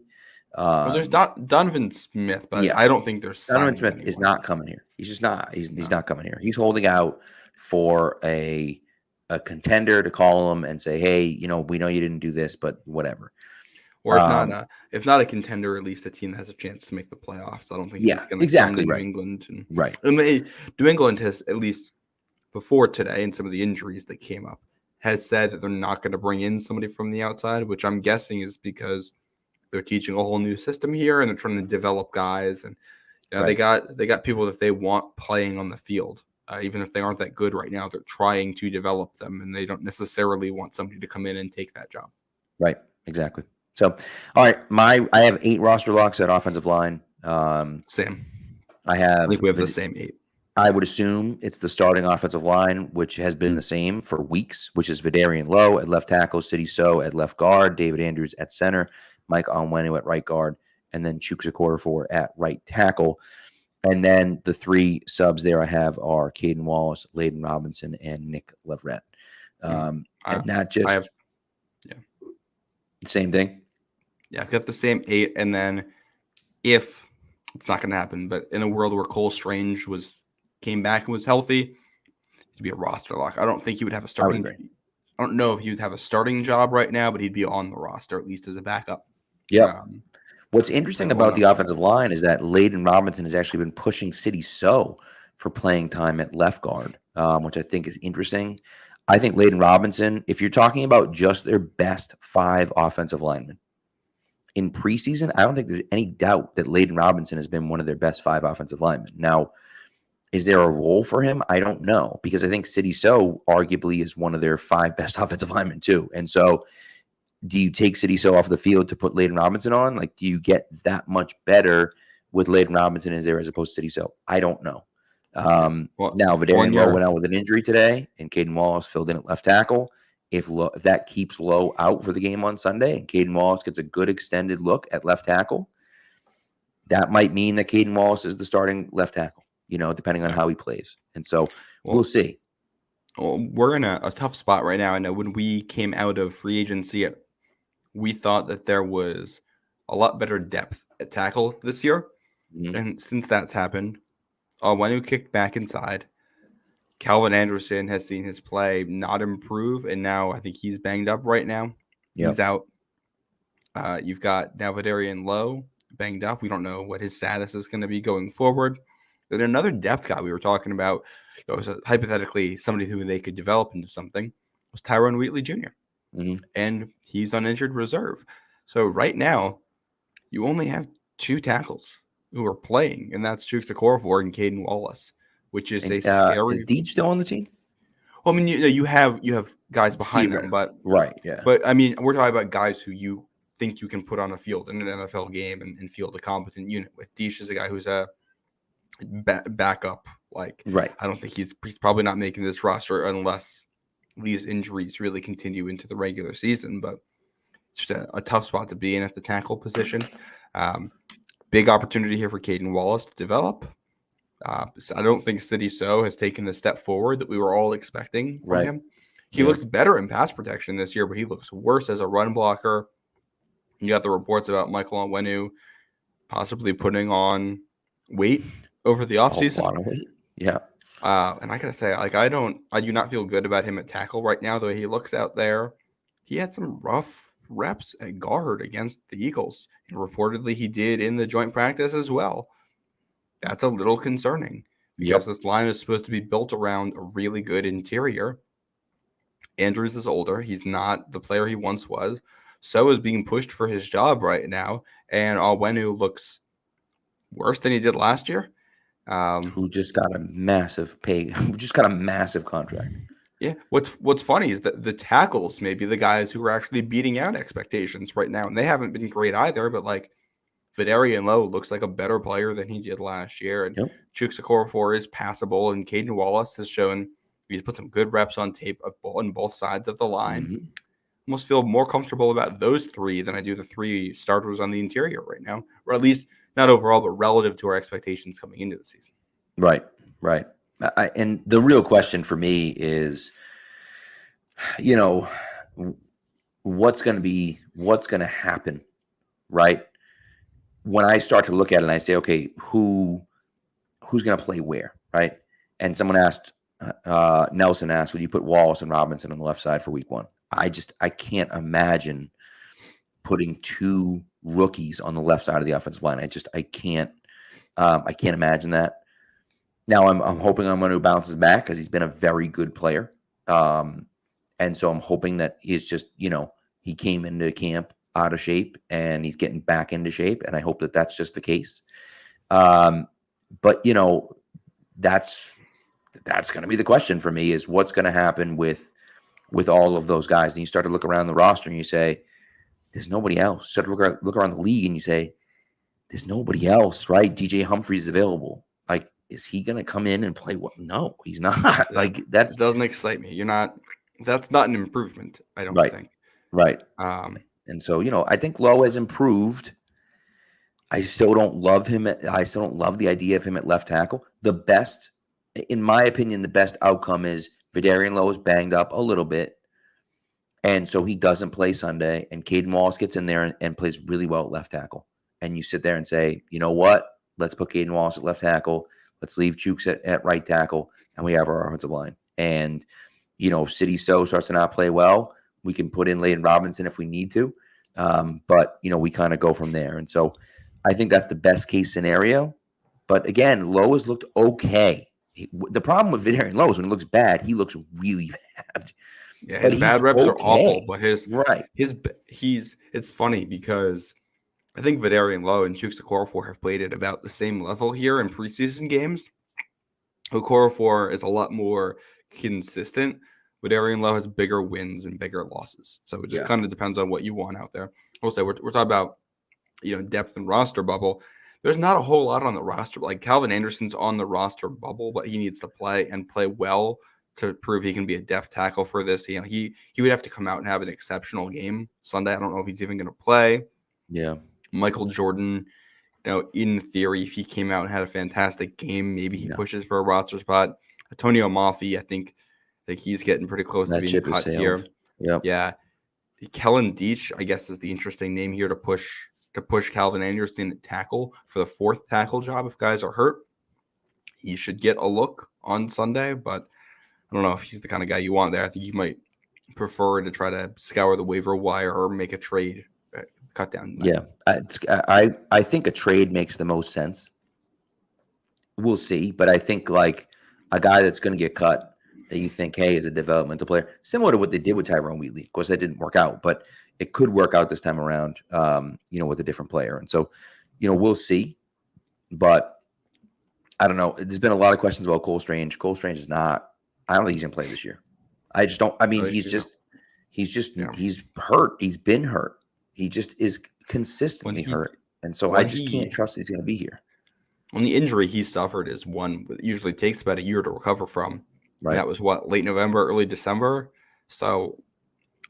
C: There's Donovan Smith, but I don't think there's
B: Donovan Smith is not coming here. He's just not. He's not coming here. He's holding out for a contender to call him and say, hey, we know you didn't do this, but whatever.
C: Or if not a contender, at least a team that has a chance to make the playoffs. I don't think he's going to come to New England. New England has, at least before today and some of the injuries that came up, has said that they're not going to bring in somebody from the outside, which I'm guessing is because they're teaching a whole new system here and they're trying to develop guys. And they got people that they want playing on the field. Even if they aren't that good right now, they're trying to develop them, and they don't necessarily want somebody to come in and take that job.
B: Right. Exactly. So, all right, I have 8 roster locks at offensive line.
C: Same.
B: I
C: think we have the same 8.
B: I would assume it's the starting offensive line, which has been the same for weeks, which is Vidarian Lowe at left tackle, City So at left guard, David Andrews at center, Mike Onwenu at right guard, and then Chukwueze Okorafor at right tackle. And then the 3 subs there I have are Caden Wallace, Layden Robinson, and Nick Leverett. And not just same thing.
C: Yeah, I've got the same 8, and then if it's not going to happen, but in a world where Cole Strange came back and was healthy, he'd be a roster lock. I don't think he would have a starting. I don't know if he would have a starting job right now, but he'd be on the roster at least as a backup.
B: Yeah. What's interesting about the offensive line is that Layden Robinson has actually been pushing City So for playing time at left guard, which I think is interesting. I think Layden Robinson, if you're talking about just their best 5 offensive linemen in preseason, I don't think there's any doubt that Layden Robinson has been one of their best 5 offensive linemen. Now, is there a role for him? I don't know, because I think City So arguably is one of their 5 best offensive linemen too. And so do you take City So off the field to put Layden Robinson on? Like, do you get that much better with Layden Robinson as opposed to City So? I don't know. Now, Vidarian Lowe went out with an injury today, and Caden Wallace filled in at left tackle. If that keeps Lowe out for the game on Sunday and Caden Wallace gets a good extended look at left tackle, that might mean that Caden Wallace is the starting left tackle, depending on how he plays. And so we'll see.
C: Well, we're in a tough spot right now. I know when we came out of free agency, we thought that there was a lot better depth at tackle this year. Mm-hmm. And since that's happened, Onwenu kicked back inside. Calvin Anderson has seen his play not improve, and now I think he's banged up right now. Yep. He's out. You've got now Vidarian Lowe banged up. We don't know what his status is going to be going forward. Then another depth guy we were talking about, was hypothetically somebody who they could develop into something, was Tyrone Wheatley Jr. Mm-hmm. And he's on injured reserve. So right now, you only have 2 tackles who are playing, and that's Chukwueze Okorafor and Caden Wallace, which is a scary.
B: Is Deach still on the team?
C: Well, I mean, you have guys behind them, but
B: right, yeah.
C: But I mean, we're talking about guys who you think you can put on a field in an NFL game and field a competent unit. With Deach is a guy who's a backup. Like,
B: right.
C: I don't think he's probably not making this roster unless these injuries really continue into the regular season. But it's just a tough spot to be in at the tackle position. Big opportunity here for Caden Wallace to develop. I don't think City So has taken the step forward that we were all expecting from him. He looks better in pass protection this year, but he looks worse as a run blocker. You got the reports about Michael Onwenu possibly putting on weight over the offseason.
B: A lot of weight. Yeah.
C: And I gotta say, like, I do not feel good about him at tackle right now, the way he looks out there. He had some rough reps at guard against the Eagles, and reportedly he did in the joint practice as well. That's a little concerning because this line is supposed to be built around a really good interior. Andrews is older. He's not the player he once was. So is being pushed for his job right now. And Onwenu looks worse than he did last year.
B: Who just got a massive contract.
C: Yeah. What's funny is that the tackles may be the guys who are actually beating out expectations right now. And they haven't been great either, but like Vidarian Lowe looks like a better player than he did last year. And Chukwueze Okorafor is passable. And Caden Wallace has shown he's put some good reps on tape on both sides of the line. Mm-hmm. Almost feel more comfortable about those 3 than I do the 3 starters on the interior right now. Or at least not overall, but relative to our expectations coming into the season.
B: Right. And the real question for me is, what's going to happen, right? When I start to look at it and I say, okay, who's going to play where, right? And someone asked, Nelson asked, would you put Wallace and Robinson on the left side for week 1? I can't imagine putting 2 rookies on the left side of the offensive line. I can't imagine that. Now I'm hoping Onwenu bounces back because he's been a very good player. And so I'm hoping that he's just, he came into camp out of shape and he's getting back into shape. And I hope that that's just the case. But that's going to be the question for me, is what's going to happen with all of those guys. And you start to look around the roster and you say, there's nobody else. You start to look around the league and you say, there's nobody else, right? DJ Humphries is available. Like, is he going to come in and play well? No, he's not.
C: Yeah,
B: like,
C: it
B: that's
C: doesn't excite me. That's not an improvement, I don't think.
B: Right.
C: Um,
B: And so, I think Lowe has improved. I still don't love him. I still don't love the idea of him at left tackle. In my opinion, the best outcome is Vidarian Lowe is banged up a little bit. And so he doesn't play Sunday. And Caden Wallace gets in there and plays really well at left tackle. And you sit there and say, you know what? Let's put Caden Wallace at left tackle. Let's leave Jukes at right tackle. And we have our offensive line. And, if City So starts to not play well, we can put in Layden Robinson if we need to. But, we kind of go from there. And so I think that's the best case scenario. But again, Lowe has looked okay. The problem with Vidarian Lowe is when he looks bad, he looks really bad.
C: Yeah, his bad reps are awful, but it's funny because I think Vidarian Lowe and Jukes Okorafor have played at about the same level here in preseason games. Okorafor is a lot more consistent. Vidarian Lowe has bigger wins and bigger losses. So it just kind of depends on what you want out there. Also, we're talking about, depth and roster bubble. There's not a whole lot on the roster. Like Calvin Anderson's on the roster bubble, but he needs to play and play well to prove he can be a depth tackle for this. He would have to come out and have an exceptional game Sunday. I don't know if he's even going to play.
B: Yeah.
C: Michael Jordan, in theory, if he came out and had a fantastic game, maybe he pushes for a roster spot. Antonio Mafi, I think he's getting pretty close to being cut here.
B: Yep.
C: Yeah. Kellen Deach, I guess, is the interesting name here to push Calvin Anderson at tackle for the fourth tackle job if guys are hurt. He should get a look on Sunday, but I don't know if he's the kind of guy you want there. I think you might prefer to try to scour the waiver wire or make a trade, cut down.
B: Yeah, I think a trade makes the most sense. We'll see, but I think like a guy that's going to get cut that you think, hey, is a developmental player, similar to what they did with Tyrone Wheatley. Of course, that didn't work out, but it could work out this time around, with a different player. And so, we'll see. But I don't know. There's been a lot of questions about Cole Strange. Cole Strange is not. I don't think he's going to play this year. I just don't. I mean, he's hurt. He's been hurt. He just is consistently hurt. And so I just can't trust he's going to be here.
C: When the injury he suffered is one that usually takes about a year to recover from.
B: Right.
C: That was late November, early December. So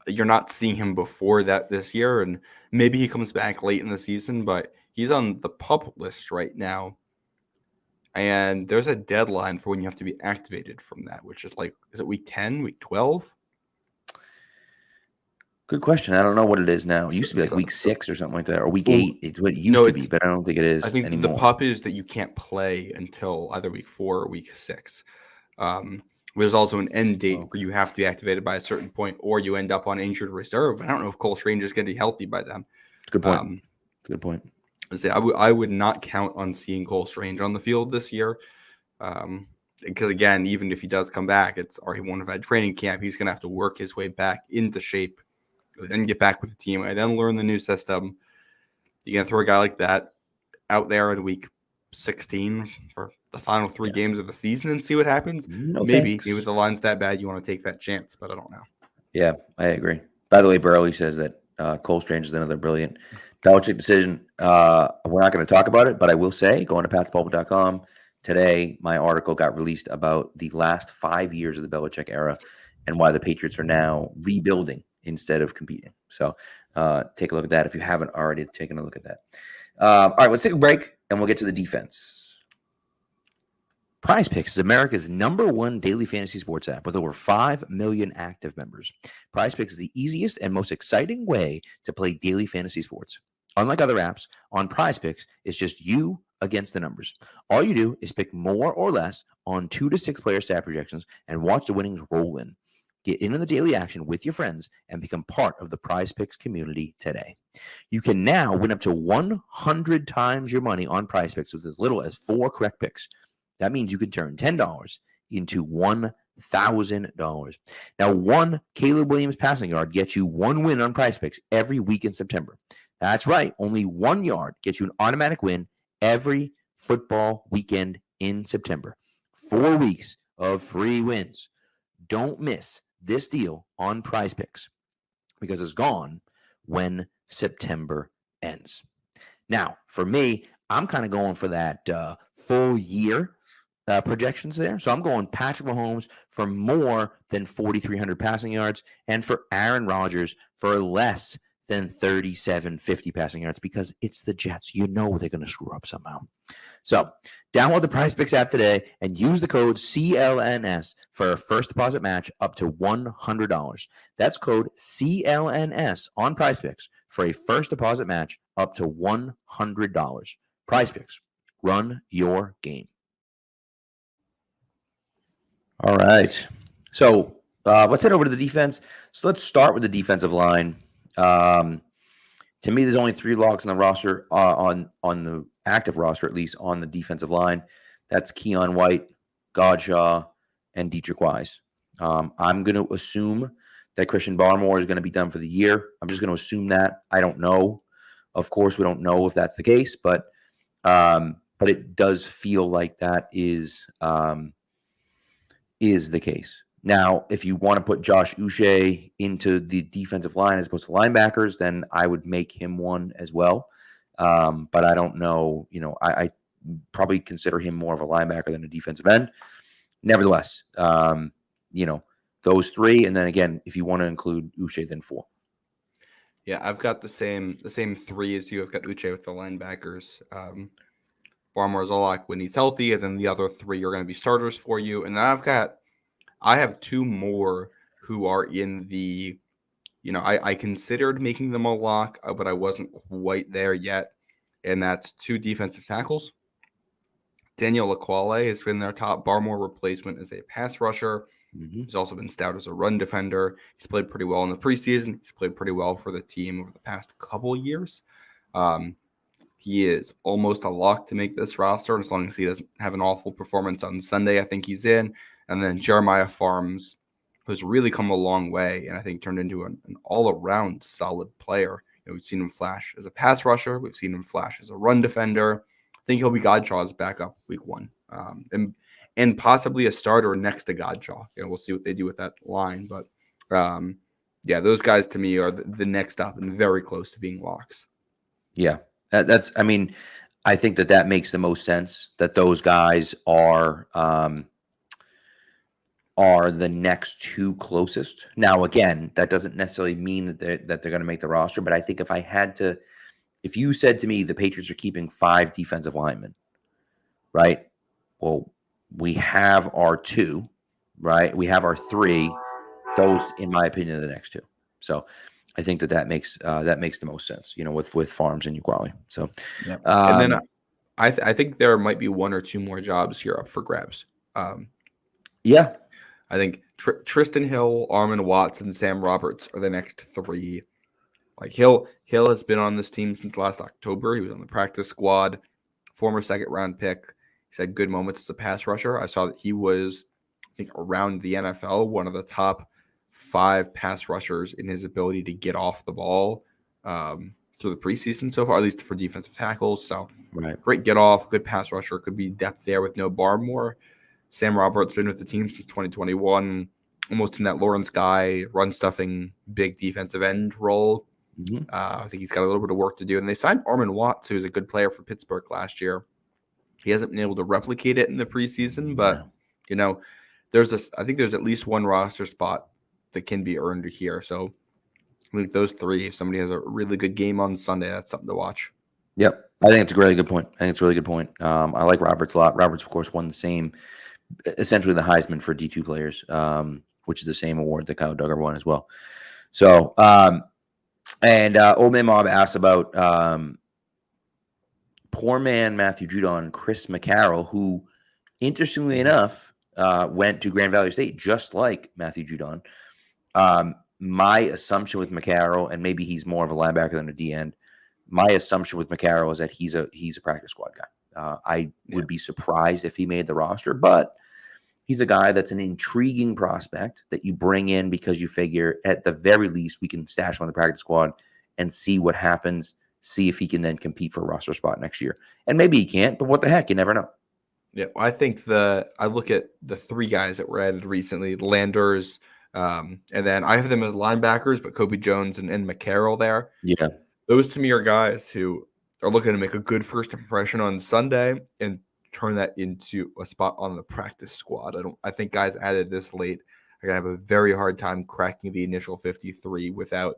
C: you're not seeing him before that this year. And maybe he comes back late in the season, but he's on the PUP list right now. And there's a deadline for when you have to be activated from that, which is is it week 10, week 12?
B: Good question. I don't know what it is now. It used to be week 6 or something like that, or week 8. It's what it used to be, but I don't think it is.
C: I think
B: anymore.
C: The PUP is that you can't play until either week 4 or week 6. There's also an end date where you have to be activated by a certain point, or you end up on injured reserve. I don't know if Cole Strange is going to be healthy by then.
B: Good point. Good point.
C: I would not count on seeing Cole Strange on the field this year. Because again, even if he does come back, he won't have had training camp. He's going to have to work his way back into shape, then get back with the team, and then learn the new system. You're going to throw a guy like that out there in week 16 for the final 3 games of the season and see what happens. Maybe if the line's that bad, you want to take that chance, but I don't know.
B: Yeah, I agree. By the way, Burley says that Cole Strange is another brilliant Belichick decision. We're not going to talk about it, but I will say, going to patspulpit.com today, my article got released about the last 5 years of the Belichick era and why the Patriots are now rebuilding instead of competing. So take a look at that if you haven't already taken a look at that. All right, let's take a break and we'll get to the defense. Prize Picks is America's #1 daily fantasy sports app with over 5 million active members. Prize Picks is the easiest and most exciting way to play daily fantasy sports. Unlike other apps, on Prize Picks, it's just you against the numbers. All you do is pick more or less on 2 to 6 player stat projections and watch the winnings roll in. Get in on the daily action with your friends and become part of the Prize Picks community today. You can now win up to 100 times your money on Prize Picks with as little as 4 correct picks. That means you can turn $10 into $1,000. Now, 1 Caleb Williams passing yard gets you 1 win on Prize Picks every week in September. That's right. Only 1 yard gets you an automatic win every football weekend in September. 4 weeks of free wins. Don't miss this deal on Prize Picks because it's gone when September ends. Now, for me, I'm kind of going for that full year projections there. So I'm going Patrick Mahomes for more than 4,300 passing yards and for Aaron Rodgers for less than 3,750 passing yards because it's the Jets. You know they're going to screw up somehow. So download the PrizePicks app today and use the code CLNS for a first deposit match up to $100. That's code CLNS on PrizePicks for a first deposit match up to $100. PrizePicks, run your game. All right. So let's head over to the defense. So let's start with the defensive line. To me, there's only 3 locks on the roster, on the active roster, at least on the defensive line. That's Keon White, Godshaw, and Dietrich Wise. I'm going to assume that Christian Barmore is going to be done for the year. I'm just going to assume that. I don't know. Of course, we don't know if that's the case, but it does feel like that is the case. Now, if you want to put Josh Uche into the defensive line as opposed to linebackers, then I would make him one as well. But I don't know. I probably consider him more of a linebacker than a defensive end. Nevertheless, those 3, and then again, if you want to include Uche, then 4.
C: Yeah, I've got the same 3 as you. I've got Uche with the linebackers. Barmore's a lock when he's healthy, and then the other 3 are going to be starters for you. And then I have 2 more who are in the, I considered making them a lock, but I wasn't quite there yet. And that's 2 defensive tackles. Daniel Laquale has been their top Barmore replacement as a pass rusher. Mm-hmm. He's also been stout as a run defender. He's played pretty well in the preseason. He's played pretty well for the team over the past couple years. He is almost a lock to make this roster. As long as he doesn't have an awful performance on Sunday, I think he's in. And then Jeremiah Farms, who's really come a long way and I think turned into an all-around solid player. We've seen him flash as a pass rusher. We've seen him flash as a run defender. I think he'll be Godshaw's backup week 1. And possibly a starter next to Godshaw. We'll see what they do with that line. But, those guys to me are the next up and very close to being locks.
B: Yeah, I think that makes the most sense, that those guys are the next 2 closest. Now, again, that doesn't necessarily mean that they're going to make the roster, but I think if you said to me the Patriots are keeping 5 defensive linemen, right? Well, we have our 2, right? We have our 3. Those, in my opinion, are the next 2. So I think that makes the most sense, with Farms and Uquale. So,
C: yeah. And then I think there might be 1 or 2 more jobs here up for grabs.
B: Yeah.
C: I think Tristan Hill, Armon Watts, and Sam Roberts are the next 3. Like Hill has been on this team since last October. He was on the practice squad, former 2nd-round pick. He's had good moments as a pass rusher. I saw that he was, I think, around the NFL, one of the top 5 pass rushers in his ability to get off the ball through the preseason so far, at least for defensive tackles. So, Great get off, good pass rusher. Could be depth there with no Barmore. Sam Roberts been with the team since 2021, almost in that Lawrence Guy run-stuffing big defensive end role. Mm-hmm. I think he's got a little bit of work to do. And they signed Armon Watts, who's a good player for Pittsburgh last year. He hasn't been able to replicate it in the preseason, but, I think there's at least 1 roster spot that can be earned here. So I think those 3, if somebody has a really good game on Sunday, that's something to watch.
B: Yep. I think it's a really good point. I like Roberts a lot. Roberts, of course, won essentially the Heisman for D2 players, which is the same award that Kyle Duggar won as well. So, Old Man Mob asked about poor man Matthew Judon, Chris McCarroll, who, interestingly enough, went to Grand Valley State just like Matthew Judon. My assumption with McCarroll, and maybe he's more of a linebacker than a D end, my assumption with McCarroll is that he's a practice squad guy. I would be surprised if he made the roster, but he's a guy that's an intriguing prospect that you bring in because you figure at the very least we can stash him on the practice squad and see what happens, see if he can then compete for a roster spot next year. And maybe he can't, but what the heck, you never know.
C: Yeah, I think I look at the 3 guys that were added recently, Landers, and then I have them as linebackers, but Kobe Jones and McCarroll there.
B: Yeah.
C: Those to me are guys who are looking to make a good first impression on Sunday and turn that into a spot on the practice squad. I think guys added this late are gonna have a very hard time cracking the initial 53 without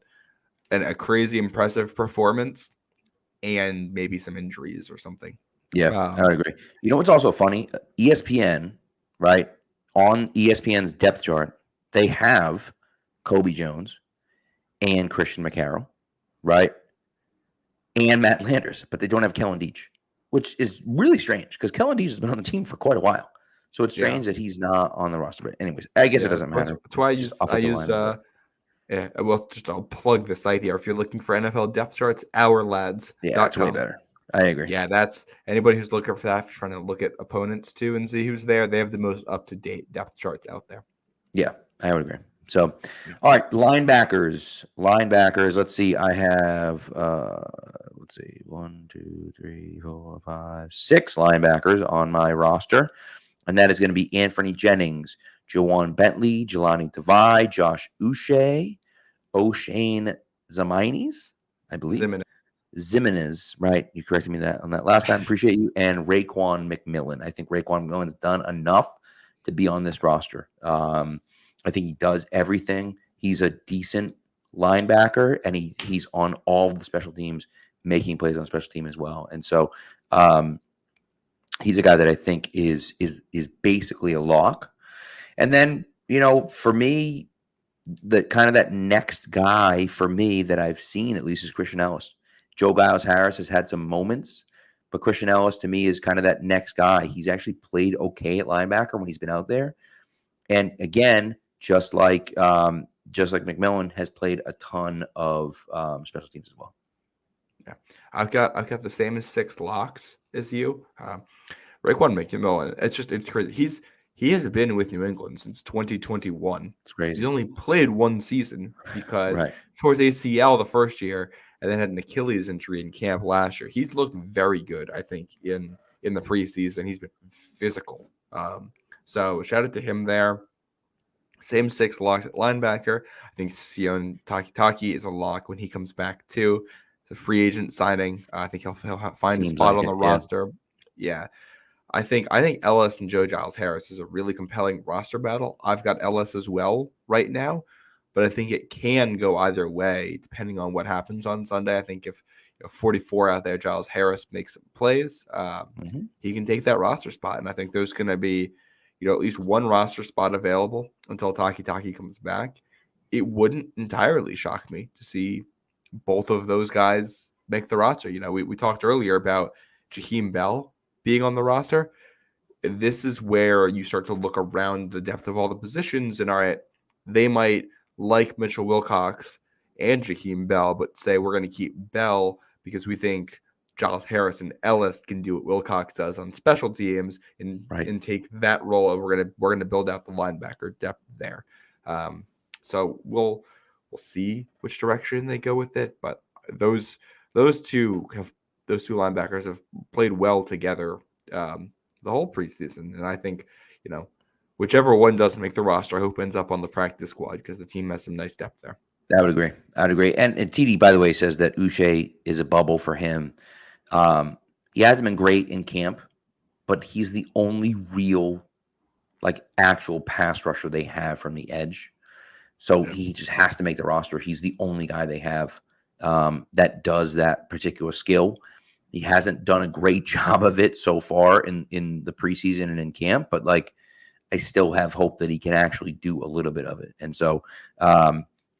C: a crazy impressive performance and maybe some injuries or something.
B: Yeah, I would agree. You know what's also funny? ESPN, right? On ESPN's depth chart, they have Kobe Jones and Christian McCarroll, right? And Matt Landers, but they don't have Kellen Deach, which is really strange because Kellen Deach has been on the team for quite a while. So it's strange that he's not on the roster. But anyways, I guess it doesn't matter.
C: That's why I'll plug the site here. If you're looking for NFL depth charts, Our Lads.
B: Yeah, that's way better. I agree.
C: Yeah, that's anybody who's looking for that, trying to look at opponents too and see who's there. They have the most up-to-date depth charts out there.
B: Yeah, I would agree. So, all right, linebackers. Let's see. I have 1, 2, 3, 4, 5, 6 linebackers on my roster, and that is going to be Anthony Jennings, Jawan Bentley, Jelani Tavai, Josh Uche, O'Shane Zaminis, I believe. Zimenez, right? You corrected me on that last time. Appreciate you. And Raekwon McMillan. I think Raekwon McMillan's done enough to be on this roster. I think he does everything. He's a decent linebacker, and he's on all of the special teams, making plays on special team as well. And so he's a guy that I think is basically a lock. And then, for me, that next guy for me that I've seen at least is Christian Ellis. Joe Giles-Harris has had some moments, but Christian Ellis to me is kind of that next guy. He's actually played okay at linebacker when he's been out there. And again, just like McMillan has played a ton of special teams as well.
C: Yeah, I've got the same as 6 locks as you. Raekwon McMillan. It's crazy. He has been with New England since 2021.
B: It's crazy.
C: He's only played one season because towards ACL the first year, and then had an Achilles injury in camp last year. He's looked very good, I think, in the preseason. He's been physical. So shout out to him there. Same 6 locks at linebacker. I think Sion Takitaki is a lock when he comes back too. It's a free agent signing. I think he'll find a spot on the roster. Yeah. I think Ellis and Joe Giles-Harris is a really compelling roster battle. I've got Ellis as well right now, but I think it can go either way depending on what happens on Sunday. I think if 44 out there, Giles-Harris makes some plays, he can take that roster spot. And I think there's going to be, at least one roster spot available until Takitaki comes back. It wouldn't entirely shock me to see both of those guys make the roster. We talked earlier about Jaheim Bell being on the roster. This is where you start to look around the depth of all the positions and all right, they might like Mitchell Wilcox and Jaheim Bell, but say we're going to keep Bell because we think Giles-Harris and Ellis can do what Wilcox does on special teams and take that role, and we're gonna build out the linebacker depth there. So we'll see which direction they go with it, but those two linebackers have played well together the whole preseason, and I think whichever one doesn't make the roster, I hope ends up on the practice squad because the team has some nice depth there.
B: I would agree. And TD, by the way, says that Uche is a bubble for him. He hasn't been great in camp, but he's the only real, actual pass rusher they have from the edge. So he just has to make the roster. He's the only guy they have that does that particular skill. He hasn't done a great job of it so far in the preseason and in camp, but I still have hope that he can actually do a little bit of it. And so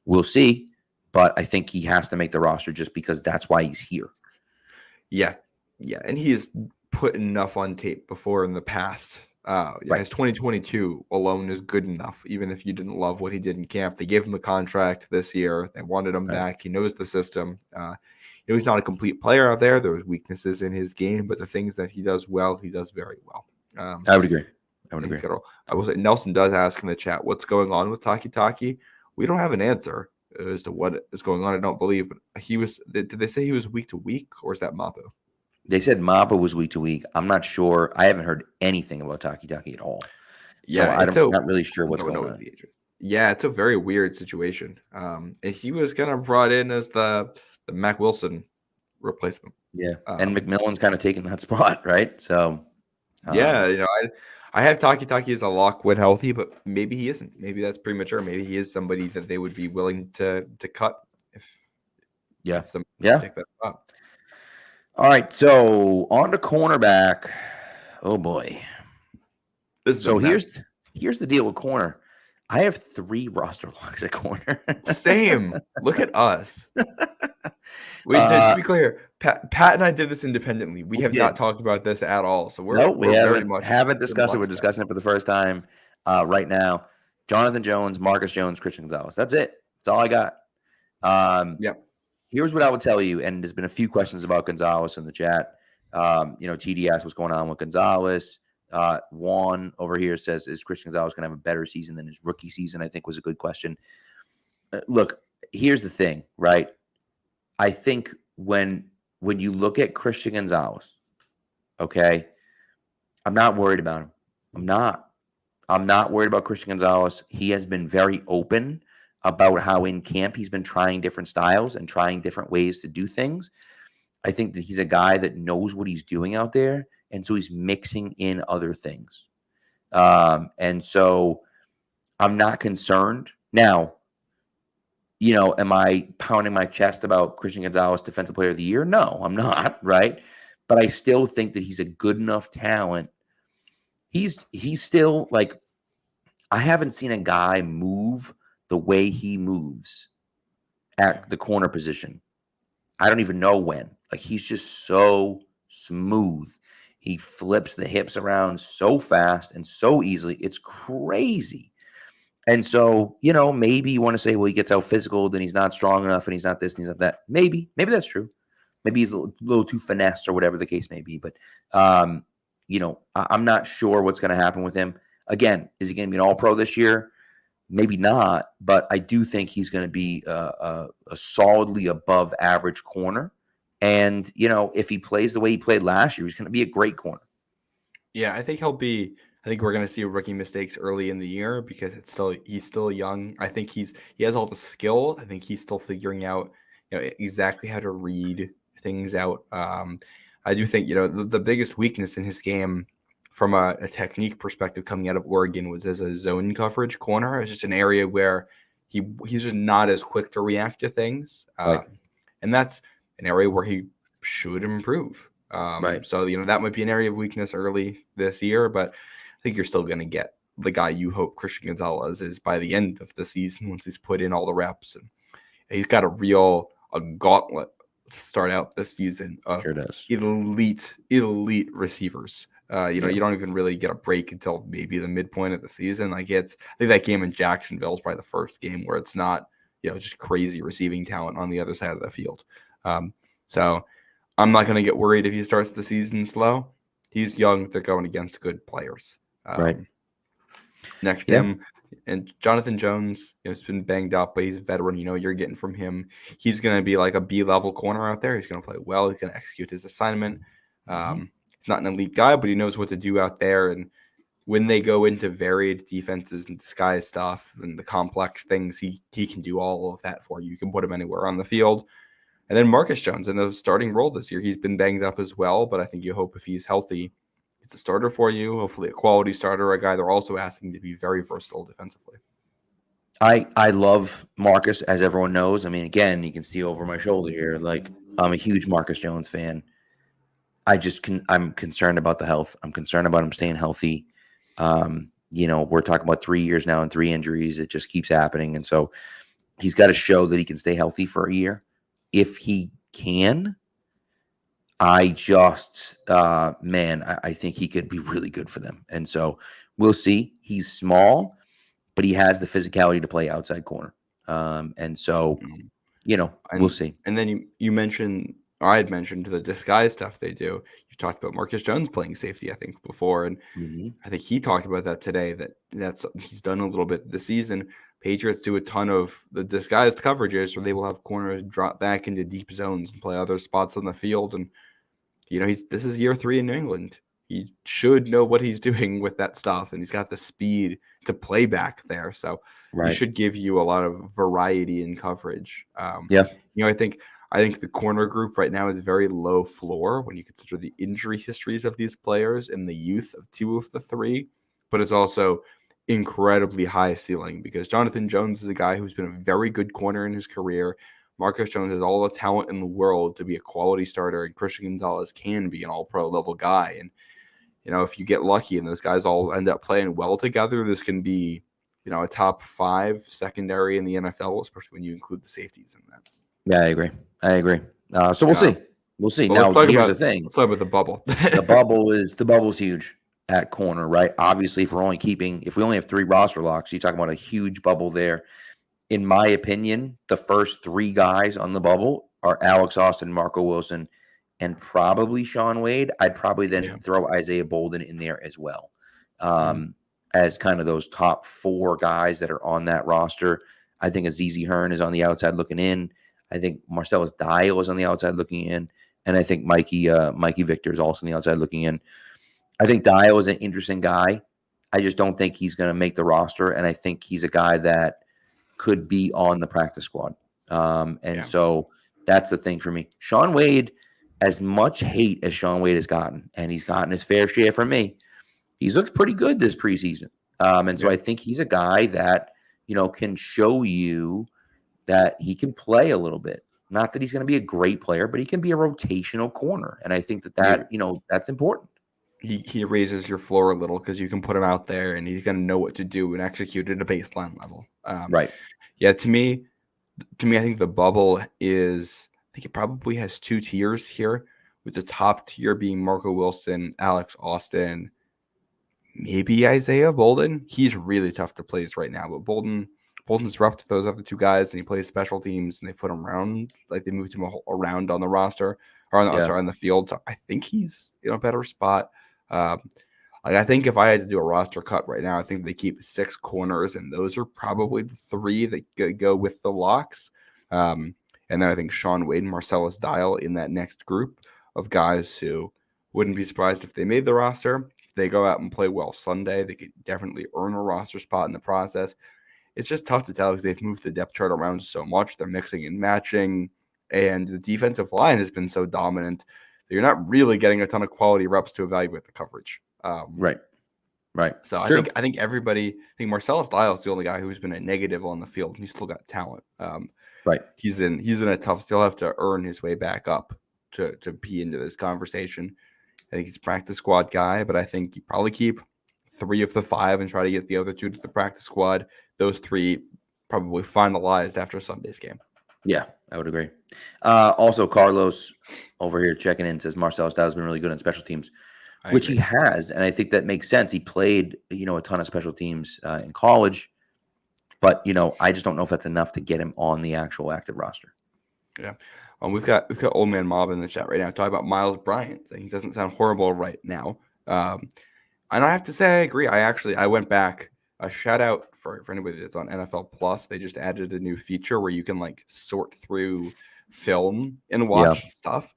B: we'll see, but I think he has to make the roster just because that's why he's here.
C: Yeah. And he has put enough on tape before in the past. His 2022 alone is good enough, even if you didn't love what he did in camp. They gave him a contract this year. They wanted him back. He knows the system. He's not a complete player out there. There was weaknesses in his game, but the things that he does well, he does very well.
B: I would agree.
C: I will say Nelson does ask in the chat, what's going on with Takitaki? We don't have an answer as to what is going on. I don't believe, but did they say he was week to week, or is that Mapu?
B: They said Mappa was week to week. I'm not sure. I haven't heard anything about Takitaki at all.
C: Yeah,
B: so I'm not really sure what's going on.
C: Yeah, it's a very weird situation. And he was kind of brought in as the the Mac Wilson replacement.
B: Yeah, and McMillan's kind of taking that spot, right? So,
C: yeah, I have Taki as a lock when healthy, but maybe he isn't. Maybe that's premature. Maybe he is somebody that they would be willing to cut if somebody take that spot.
B: All right, so on to cornerback. Oh boy. So here's the deal with corner. I have 3 roster locks at corner.
C: Same. Look at us. Wait, to be clear, Pat and I did this independently. We have not talked about this at all. So
B: we haven't discussed it. We're discussing it for the first time right now. Jonathan Jones, Marcus Jones, Christian Gonzalez. That's it. That's all I got. Here's what I would tell you, and there's been a few questions about Gonzalez in the chat. TD asked what's going on with Gonzalez. Juan over here says, is Christian Gonzalez going to have a better season than his rookie season? I think was a good question. Look, here's the thing, right? I think when you look at Christian Gonzalez, okay, I'm not worried about him. I'm not worried about Christian Gonzalez. He has been very open about how in camp he's been trying different styles and trying different ways to do things. I think that he's a guy that knows what he's doing out there, and so he's mixing in other things. And so I'm not concerned. Now, am I pounding my chest about Christian Gonzalez Defensive Player of the Year? No, I'm not, right? But I still think that he's a good enough talent. He's still like, I haven't seen a guy move the way he moves at the corner position. I don't even know when. Like, he's just so smooth. He flips the hips around so fast and so easily. It's crazy. And so, maybe you want to say, well, he gets out physical, then he's not strong enough, and he's not this, and he's not that. Maybe that's true. Maybe he's a little too finesse or whatever the case may be. But, I'm not sure what's going to happen with him. Again, is he going to be an all-pro this year? Maybe not, but I do think he's going to be a solidly above average corner. And, if he plays the way he played last year, he's going to be a great corner.
C: Yeah, I think we're going to see rookie mistakes early in the year because he's still young. I think he has all the skill. I think he's still figuring out, exactly how to read things out. I do think, the biggest weakness in his game from a technique perspective coming out of Oregon was as a zone coverage corner. It's just an area where he's just not as quick to react to things.
B: Right.
C: And that's an area where he should improve.
B: Right.
C: So, that might be an area of weakness early this year, but I think you're still going to get the guy you hope Christian Gonzalez is by the end of the season once he's put in all the reps. And he's got a gauntlet to start out this season of
B: sure does.
C: elite receivers. You don't even really get a break until maybe the midpoint of the season. I think that game in Jacksonville is probably the first game where it's not, just crazy receiving talent on the other side of the field. So I'm not going to get worried if he starts the season slow. He's young. They're going against good players.
B: Right.
C: Next to him, and Jonathan Jones, he's been banged up, but he's a veteran. You're getting from him. He's going to be like a B-level corner out there. He's going to play well. He's going to execute his assignment. He's not an elite guy, but he knows what to do out there. And when they go into varied defenses and disguise stuff and the complex things, he can do all of that for you. You can put him anywhere on the field. And then Marcus Jones in the starting role this year, he's been banged up as well, but I think you hope if he's healthy, he's a starter for you, hopefully a quality starter, a guy they're also asking to be very versatile defensively.
B: I love Marcus, as everyone knows. I mean, again, you can see over my shoulder here, like, I'm a huge Marcus Jones fan. I'm concerned about the health. I'm concerned about him staying healthy. We're talking about 3 years now and 3 injuries. It just keeps happening. And so he's got to show that he can stay healthy for a year. If he can, I think he could be really good for them. And so we'll see. He's small, but he has the physicality to play outside corner. And so, we'll see. And
C: then you mentioned, I had mentioned the disguise stuff they do. You talked about Marcus Jones playing safety, I think, before. And I think he talked about that today, that's something he's done a little bit this season. Patriots do a ton of the disguised coverages where they will have corners drop back into deep zones and play other spots on the field. And, this is year 3 in New England. He should know what he's doing with that stuff, and he's got the speed to play back there. So he should give you a lot of variety in coverage. I think I think the corner group right now is very low floor when you consider the injury histories of these players and the youth of 2 of the 3, but it's also incredibly high ceiling because Jonathan Jones is a guy who's been a very good corner in his career. Marcus Jones has all the talent in the world to be a quality starter, and Christian Gonzalez can be an all-pro level guy. And, if you get lucky and those guys all end up playing well together, this can be, a top 5 secondary in the NFL, especially when you include the safeties in that.
B: Yeah, I agree. So we'll see. We'll see.
C: Well,
B: now, here's the thing.
C: Let's talk about the bubble.
B: the bubble's huge at corner, right? Obviously, if we only have 3 roster locks, you're talking about a huge bubble there. In my opinion, the first 3 guys on the bubble are Alex Austin, Marco Wilson, and probably Shaun Wade. I'd probably then throw Isaiah Bolden in there as well, as kind of those top 4 guys that are on that roster. I think Azizi Hearn is on the outside looking in. I think Marcellus Dial is on the outside looking in, and I think Mikey Victor is also on the outside looking in. I think Dial is an interesting guy. I just don't think he's going to make the roster, and I think he's a guy that could be on the practice squad. So that's the thing for me. Shaun Wade, as much hate as Shaun Wade has gotten, and he's gotten his fair share from me, he's looked pretty good this preseason. So I think he's a guy that, can show you that he can play a little bit. Not that he's going to be a great player, but he can be a rotational corner. And I think that that's important.
C: He raises your floor a little because you can put him out there and he's going to know what to do and execute at a baseline level.
B: Right.
C: Yeah, to me, I think the bubble is, I think it probably has 2 tiers here, with the top tier being Marco Wilson, Alex Austin, maybe Isaiah Bolden. He's really tough to place right now, but Bolden's up to those other 2 guys, and he plays special teams, and they put him around, like they moved him around on the roster or on the field. So I think he's in a better spot. I think if I had to do a roster cut right now, I think they keep 6 corners, and those are probably the 3 that go with the locks. And then I think Shaun Wade and Marcellus Dial in that next group of guys who wouldn't be surprised if they made the roster. If they go out and play well Sunday, they could definitely earn a roster spot in the process. It's just tough to tell because they've moved the depth chart around so much. They're mixing and matching, and the defensive line has been so dominant that you're not really getting a ton of quality reps to evaluate the coverage.
B: Right.
C: So
B: True.
C: I think Marcellus Dial is the only guy who's been a negative on the field. He's still got talent.
B: Right.
C: He's in a tough. Still have to earn his way back up to be into this conversation. I think he's a practice squad guy, but I think you probably keep 3 of the 5 and try to get the other 2 to the practice squad. Those 3 probably finalized after Sunday's game.
B: Yeah, I would agree. Also, Carlos over here checking in says Marcellus Dial has been really good on special teams, which he has, and I think that makes sense. He played, a ton of special teams in college, but I just don't know if that's enough to get him on the actual active roster.
C: Yeah, we've got Old Man Mob in the chat right now talking about Miles Bryant, saying he doesn't sound horrible right now. And I have to say I agree. I went back. A shout out for anybody that's on NFL Plus. They just added a new feature where you can sort through film and watch stuff.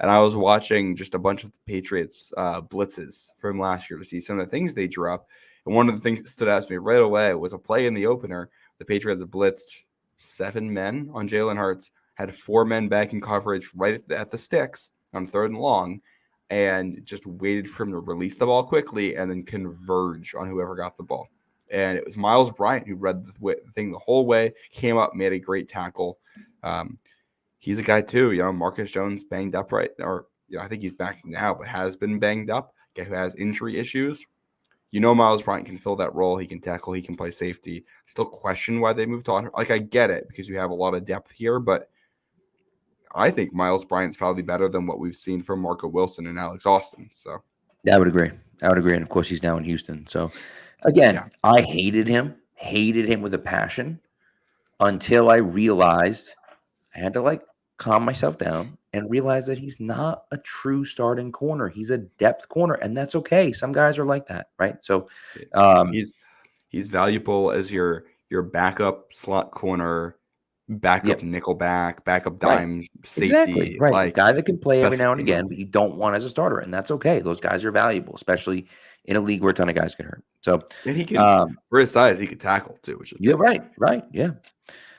C: And I was watching just a bunch of the Patriots blitzes from last year to see some of the things they drew up. And one of the things that stood out to me right away was a play in the opener. The Patriots blitzed 7 men on Jalen Hurts, had 4 men back in coverage right at the sticks on 3rd and long, and just waited for him to release the ball quickly and then converge on whoever got the ball. And it was Miles Bryant who read the thing the whole way, came up, made a great tackle. He's a guy too, Marcus Jones banged up I think he's back now, but has been banged up. Guy who has injury issues. Miles Bryant can fill that role. He can tackle. He can play safety. Still question why they moved on. I get it because you have a lot of depth here, but I think Miles Bryant's probably better than what we've seen from Marco Wilson and Alex Austin. So
B: yeah, I would agree. And of course, he's now in Houston. So again, I hated him with a passion until I realized I had to calm myself down and realize that he's not a true starting corner. He's a depth corner, and that's okay. Some guys are like that, right? So
C: he's valuable as your backup slot corner, backup nickel back, backup dime safety.
B: Exactly. Right. A guy that can play every now and again, but you don't want as a starter, and that's okay. Those guys are valuable, especially in a league where a ton of guys get hurt. So
C: and he can, for his size, he could tackle too, which is
B: right. Yeah.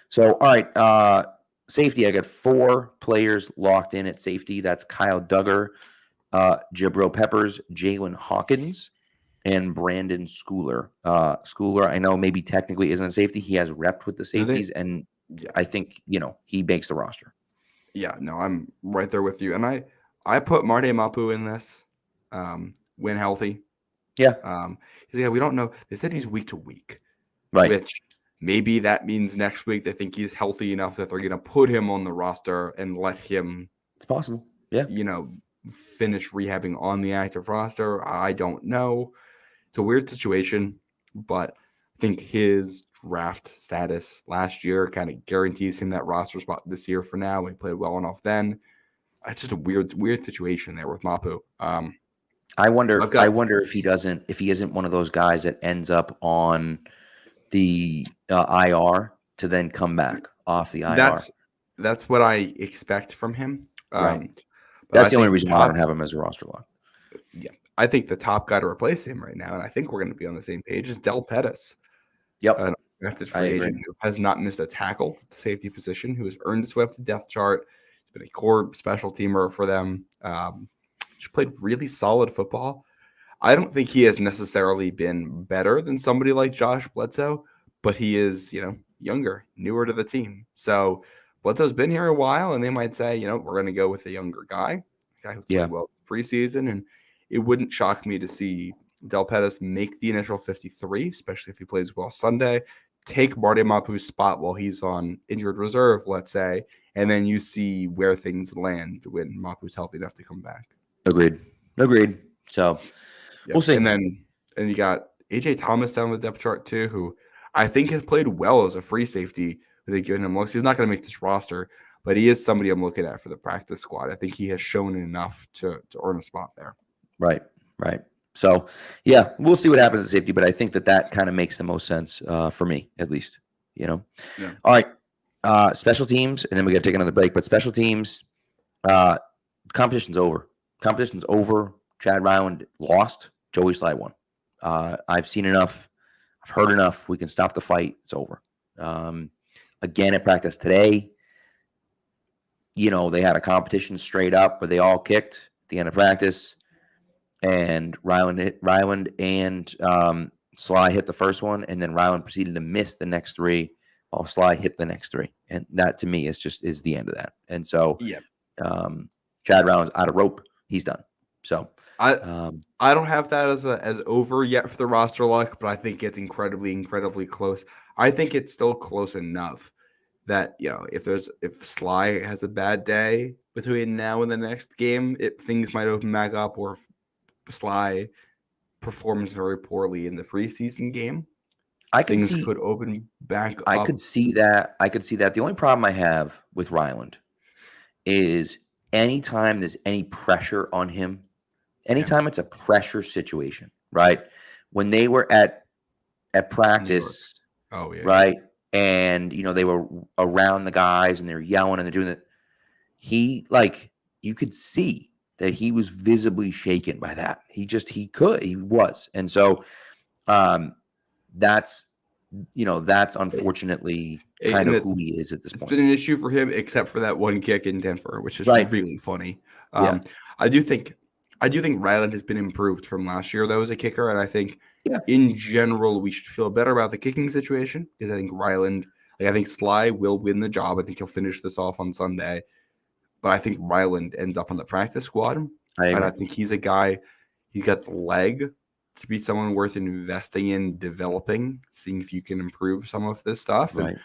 B: So all right. Safety, I got 4 players locked in at safety. That's Kyle Duggar, Jabril Peppers, Jalen Hawkins, and Brandon Schooler. Schooler, I know maybe technically isn't a safety. He has repped with the safeties, and I think, he makes the roster.
C: Yeah, no, I'm right there with you. And I put Marte Mapu in this when healthy.
B: Yeah.
C: We don't know. They said he's week to week.
B: Right.
C: Which maybe that means next week they think he's healthy enough that they're going to put him on the roster and let him.
B: It's possible. Yeah.
C: Finish rehabbing on the active roster. I don't know. It's a weird situation, but I think his draft status last year kind of guarantees him that roster spot this year for now. He played well enough then. It's just a weird situation there with Mapu.
B: I wonder if he isn't one of those guys that ends up on the IR to then come back off the IR.
C: That's what I expect from him.
B: Right. That's the only reason why I don't have him as a roster lock.
C: Yeah. I think the top guy to replace him right now, and I think we're going to be on the same page, is Del Pettis.
B: Yep.
C: An drafted free agent who has not missed a tackle at the safety position, who has earned his way up the depth chart. He's been a core special teamer for them. He's played really solid football. I don't think he has necessarily been better than somebody like Josh Bledsoe, but he is, younger, newer to the team. So Bledsoe's been here a while, and they might say, we're going to go with a younger guy who played well preseason. And it wouldn't shock me to see Del Pettis make the initial 53, especially if he plays well Sunday, take Marte Mapu's spot while he's on injured reserve, let's say, and then you see where things land when Mapu's healthy enough to come back.
B: Agreed. So we'll see.
C: And you got AJ Thomas down the depth chart too, who I think has played well as a free safety. They've given him looks. He's not going to make this roster, but he is somebody I'm looking at for the practice squad. I think he has shown enough to earn a spot there.
B: Right. So, yeah, we'll see what happens at safety, but I think that kind of makes the most sense for me, at least. Yeah. All right. Special teams, and then we got to take another break. But special teams, competition's over. Chad Ryland lost. Joey Slye won. I've seen enough. I've heard enough. We can stop the fight. It's over. Again, at practice today, they had a competition straight up where they all kicked at the end of practice. And Ryland and Slye hit the first one, and then Ryland proceeded to miss the next 3 while Slye hit the next 3. And that, to me, is the end of that. And so Chad Ryland's out of rope. He's done. So
C: I don't have that as over yet for the roster lock, but I think it's incredibly close. I think it's still close enough that if Slye has a bad day between now and the next game, things might open back up, or if Slye performs very poorly in the preseason game, things could open back up.
B: I could see that. The only problem I have with Ryland is anytime there's any pressure on him, anytime it's a pressure situation, right? When they were at practice, right, and they were around the guys and they're yelling and they're doing it, he you could see that he was visibly shaken by that. He was. And so that's unfortunately kind of who he is at this point.
C: It's been an issue for him, except for that one kick in Denver, which is really funny. I do think Ryland has been improved from last year, though, as a kicker. And I think in general, we should feel better about the kicking situation, because I think Ryland, I think Slye will win the job. I think he'll finish this off on Sunday. But I think Ryland ends up on the practice squad. And I think he's a guy, he's got the leg to be someone worth investing in, developing, seeing if you can improve some of this stuff.
B: Right.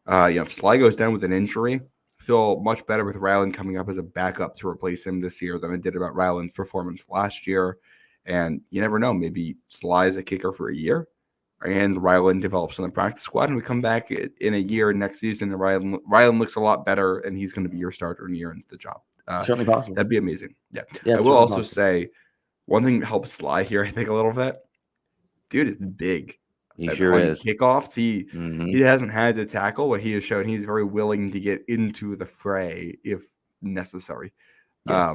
C: And, if Slye goes down with an injury, I feel much better with Ryland coming up as a backup to replace him this year than I did about Ryland's performance last year. And you never know, maybe Slye is a kicker for a year, and Ryland develops on the practice squad, and we come back in a year next season, and Ryland looks a lot better, and he's going to be your starter in a year into the job.
B: Certainly possible.
C: That'd be amazing. Yeah I will also say one thing that helps Slye here, I think, a little bit. Dude is big.
B: He sure is.
C: Kickoffs, he hasn't had to tackle, but he has shown he's very willing to get into the fray if necessary.
B: Yeah.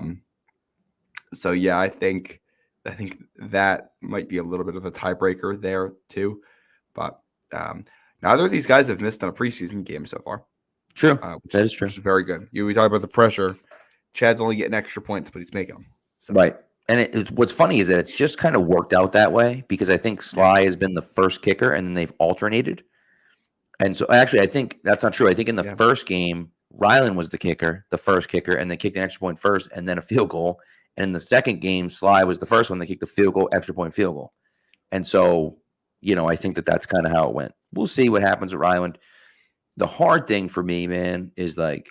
C: I think that might be a little bit of a tiebreaker there too. But neither of these guys have missed on a preseason game so far.
B: True. That is true.
C: Which is very good. We talk about the pressure. Chad's only getting extra points, but he's making them. So.
B: Right. And what's funny is that it's just kind of worked out that way because I think Sly has been the first kicker and then they've alternated. And so actually, I think that's not true. I think in the first game, Ryland was the first kicker, and they kicked an extra point first and then a field goal. And in the second game, Sly was the first one. They kicked the field goal, extra point field goal. And so, I think that's kind of how it went. We'll see what happens with Ryland. The hard thing for me, man, is like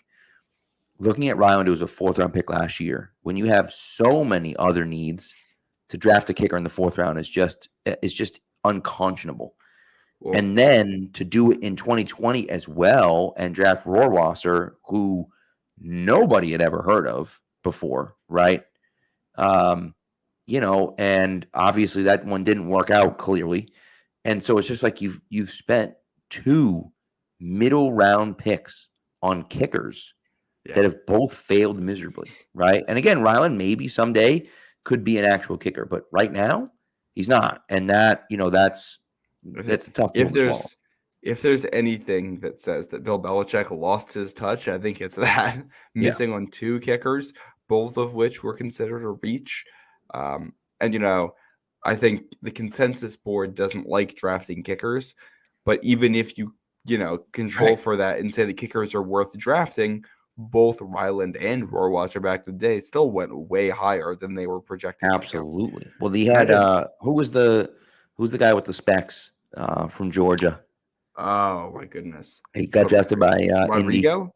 B: looking at Ryland, who was a 4th-round pick last year. When you have so many other needs, to draft a kicker in the 4th round is just unconscionable. Whoa. And then to do it in 2020 as well and draft Rohrwasser, who nobody had ever heard of before, right? And obviously that one didn't work out clearly. And so it's just like you've spent 2 middle round picks on kickers that have both failed miserably, right? And again, Ryland maybe someday could be an actual kicker, but right now he's not. And that, that's a tough one to swallow.
C: If there's anything that says that Bill Belichick lost his touch, I think it's that missing on 2 kickers, both of which were considered a reach. And I think the consensus board doesn't like drafting kickers, but even if you control for that and say the kickers are worth drafting, both Ryland and Rohrwasser back in the day still went way higher than they were projected.
B: Absolutely. Well, he had who's the guy with the specs from Georgia?
C: Oh my goodness!
B: He got drafted by
C: Rodrigo.
B: Indy.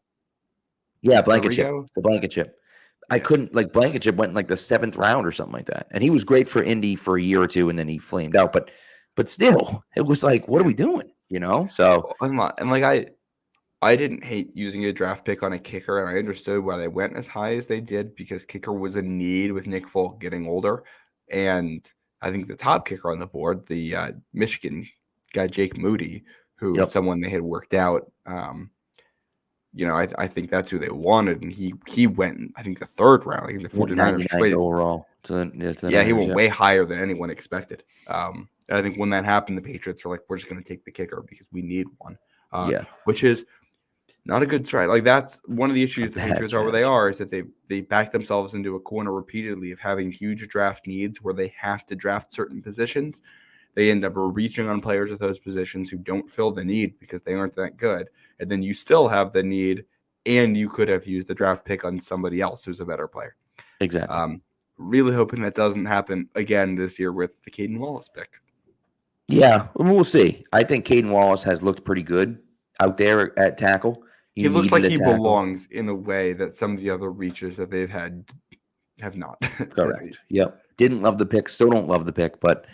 B: Yeah, Blankenship. The Blankenship. I couldn't Blankenship went in like the 7th round or something like that, and he was great for Indy for a year or two, and then he flamed out. But still, it was like, what are we doing? So
C: I didn't hate using a draft pick on a kicker, and I understood why they went as high as they did because kicker was a need with Nick Folk getting older, and I think the top kicker on the board, the Michigan guy Jake Moody, who was someone they had worked out. I think that's who they wanted, and he went, I think, the 3rd round, like in the 49ers
B: overall.
C: He went way higher than anyone expected. And I think when that happened, the Patriots were like, we're just going to take the kicker because we need one. Which is not a good strat. Like that's one of the issues the Patriots are where they are, is that they back themselves into a corner repeatedly of having huge draft needs where they have to draft certain positions. They end up reaching on players at those positions who don't fill the need because they aren't that good. And then you still have the need, and you could have used the draft pick on somebody else who's a better player.
B: Exactly.
C: Really hoping that doesn't happen again this year with the Caden Wallace pick.
B: Yeah, we'll see. I think Caden Wallace has looked pretty good out there at tackle.
C: He looks like he belongs in a way that some of the other reaches that they've had have not.
B: Correct. Yep. Didn't love the pick. Still don't love the pick, but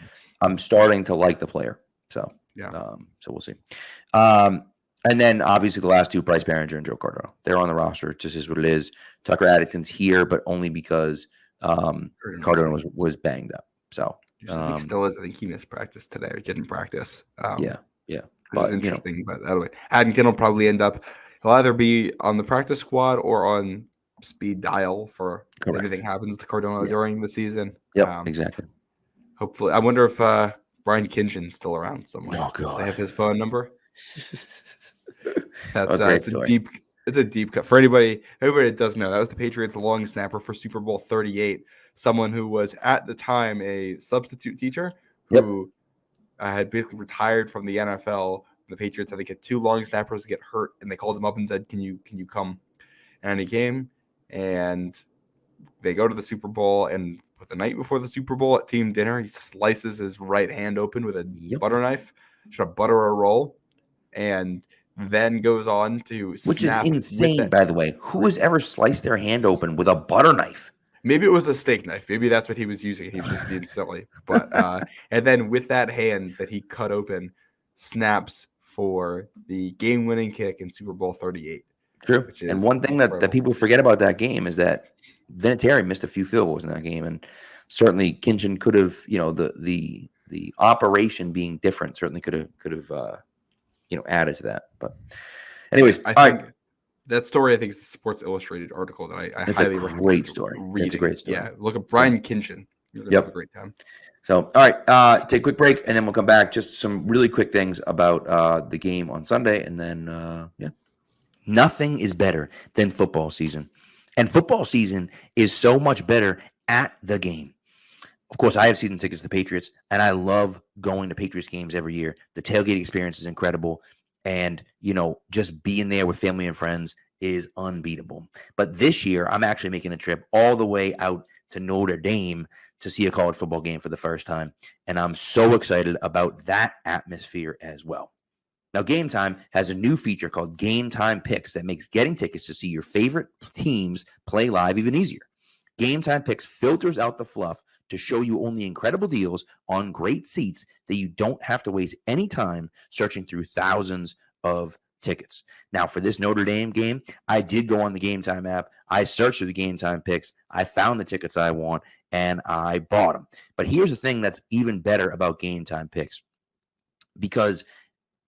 B: I'm starting to like the player. So so we'll see. And then obviously the last 2, Bryce Behringer and Joe Cardone. They're on the roster. It just is what it is. Tucker Addington's here, but only because Cardone was banged up. So
C: he still is. I think he missed practice today or didn't practice.
B: Yeah.
C: It's interesting, but anyway, Addington will probably end up. He'll either be on the practice squad or on speed dial for if anything happens to Cardona during the season.
B: Yep, exactly.
C: Hopefully, I wonder if Brian Kingen's still around somewhere.
B: Oh God,
C: they have his phone number. It's a deep cut for anybody that doesn't know. That was the Patriots' long snapper for Super Bowl 38. Someone who was at the time a substitute teacher who had basically retired from the NFL. The Patriots, I think, had 2 long snappers get hurt, and they called him up and said, "Can you come?" And he came, and they go to the Super Bowl. And the night before the Super Bowl at team dinner, he slices his right hand open with a butter knife, try to butter a roll, and then goes on to snap.
B: Which is insane, by the way. Who has ever sliced their hand open with a butter knife?
C: Maybe it was a steak knife. Maybe that's what he was using. He was just being silly. But and then with that hand that he cut open, snaps for the game-winning kick in Super Bowl 38.
B: True. And one thing that people forget about that game is that Vinatieri missed a few field goals in that game, and certainly Kingen could have, the operation being different certainly could have added to that. But anyways,
C: I think that story, I think, is a Sports Illustrated article that I highly recommend.
B: Great story. It's a great story.
C: Yeah, look at Brian Kingen. You're gonna have a great time.
B: So, all right, take a quick break, and then we'll come back. Just some really quick things about the game on Sunday, and then Nothing is better than football season. And football season is so much better at the game. Of course, I have season tickets to the Patriots, and I love going to Patriots games every year. The tailgate experience is incredible. And, just being there with family and friends is unbeatable. But this year, I'm actually making a trip all the way out to Notre Dame to see a college football game for the first time. And I'm so excited about that atmosphere as well. Now, Game Time has a new feature called Game Time Picks that makes getting tickets to see your favorite teams play live even easier. Game Time Picks filters out the fluff to show you only incredible deals on great seats that you don't have to waste any time searching through thousands of tickets. Now, for this Notre Dame game, I did go on the Game Time app. I searched through the Game Time Picks. I found the tickets I want, and I bought them. But here's the thing that's even better about Game Time Picks, because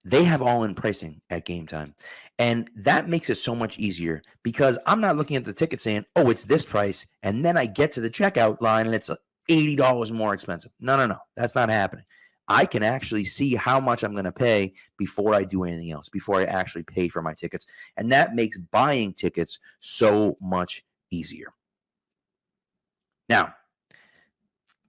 B: they have all-in pricing at Game Time. And that makes it so much easier, because I'm not looking at the ticket saying, oh, it's this price, and then I get to the checkout line and it's $80 more expensive. No. That's not happening. I can actually see how much I'm going to pay before I do anything else, before I actually pay for my tickets. And that makes buying tickets so much easier. Now,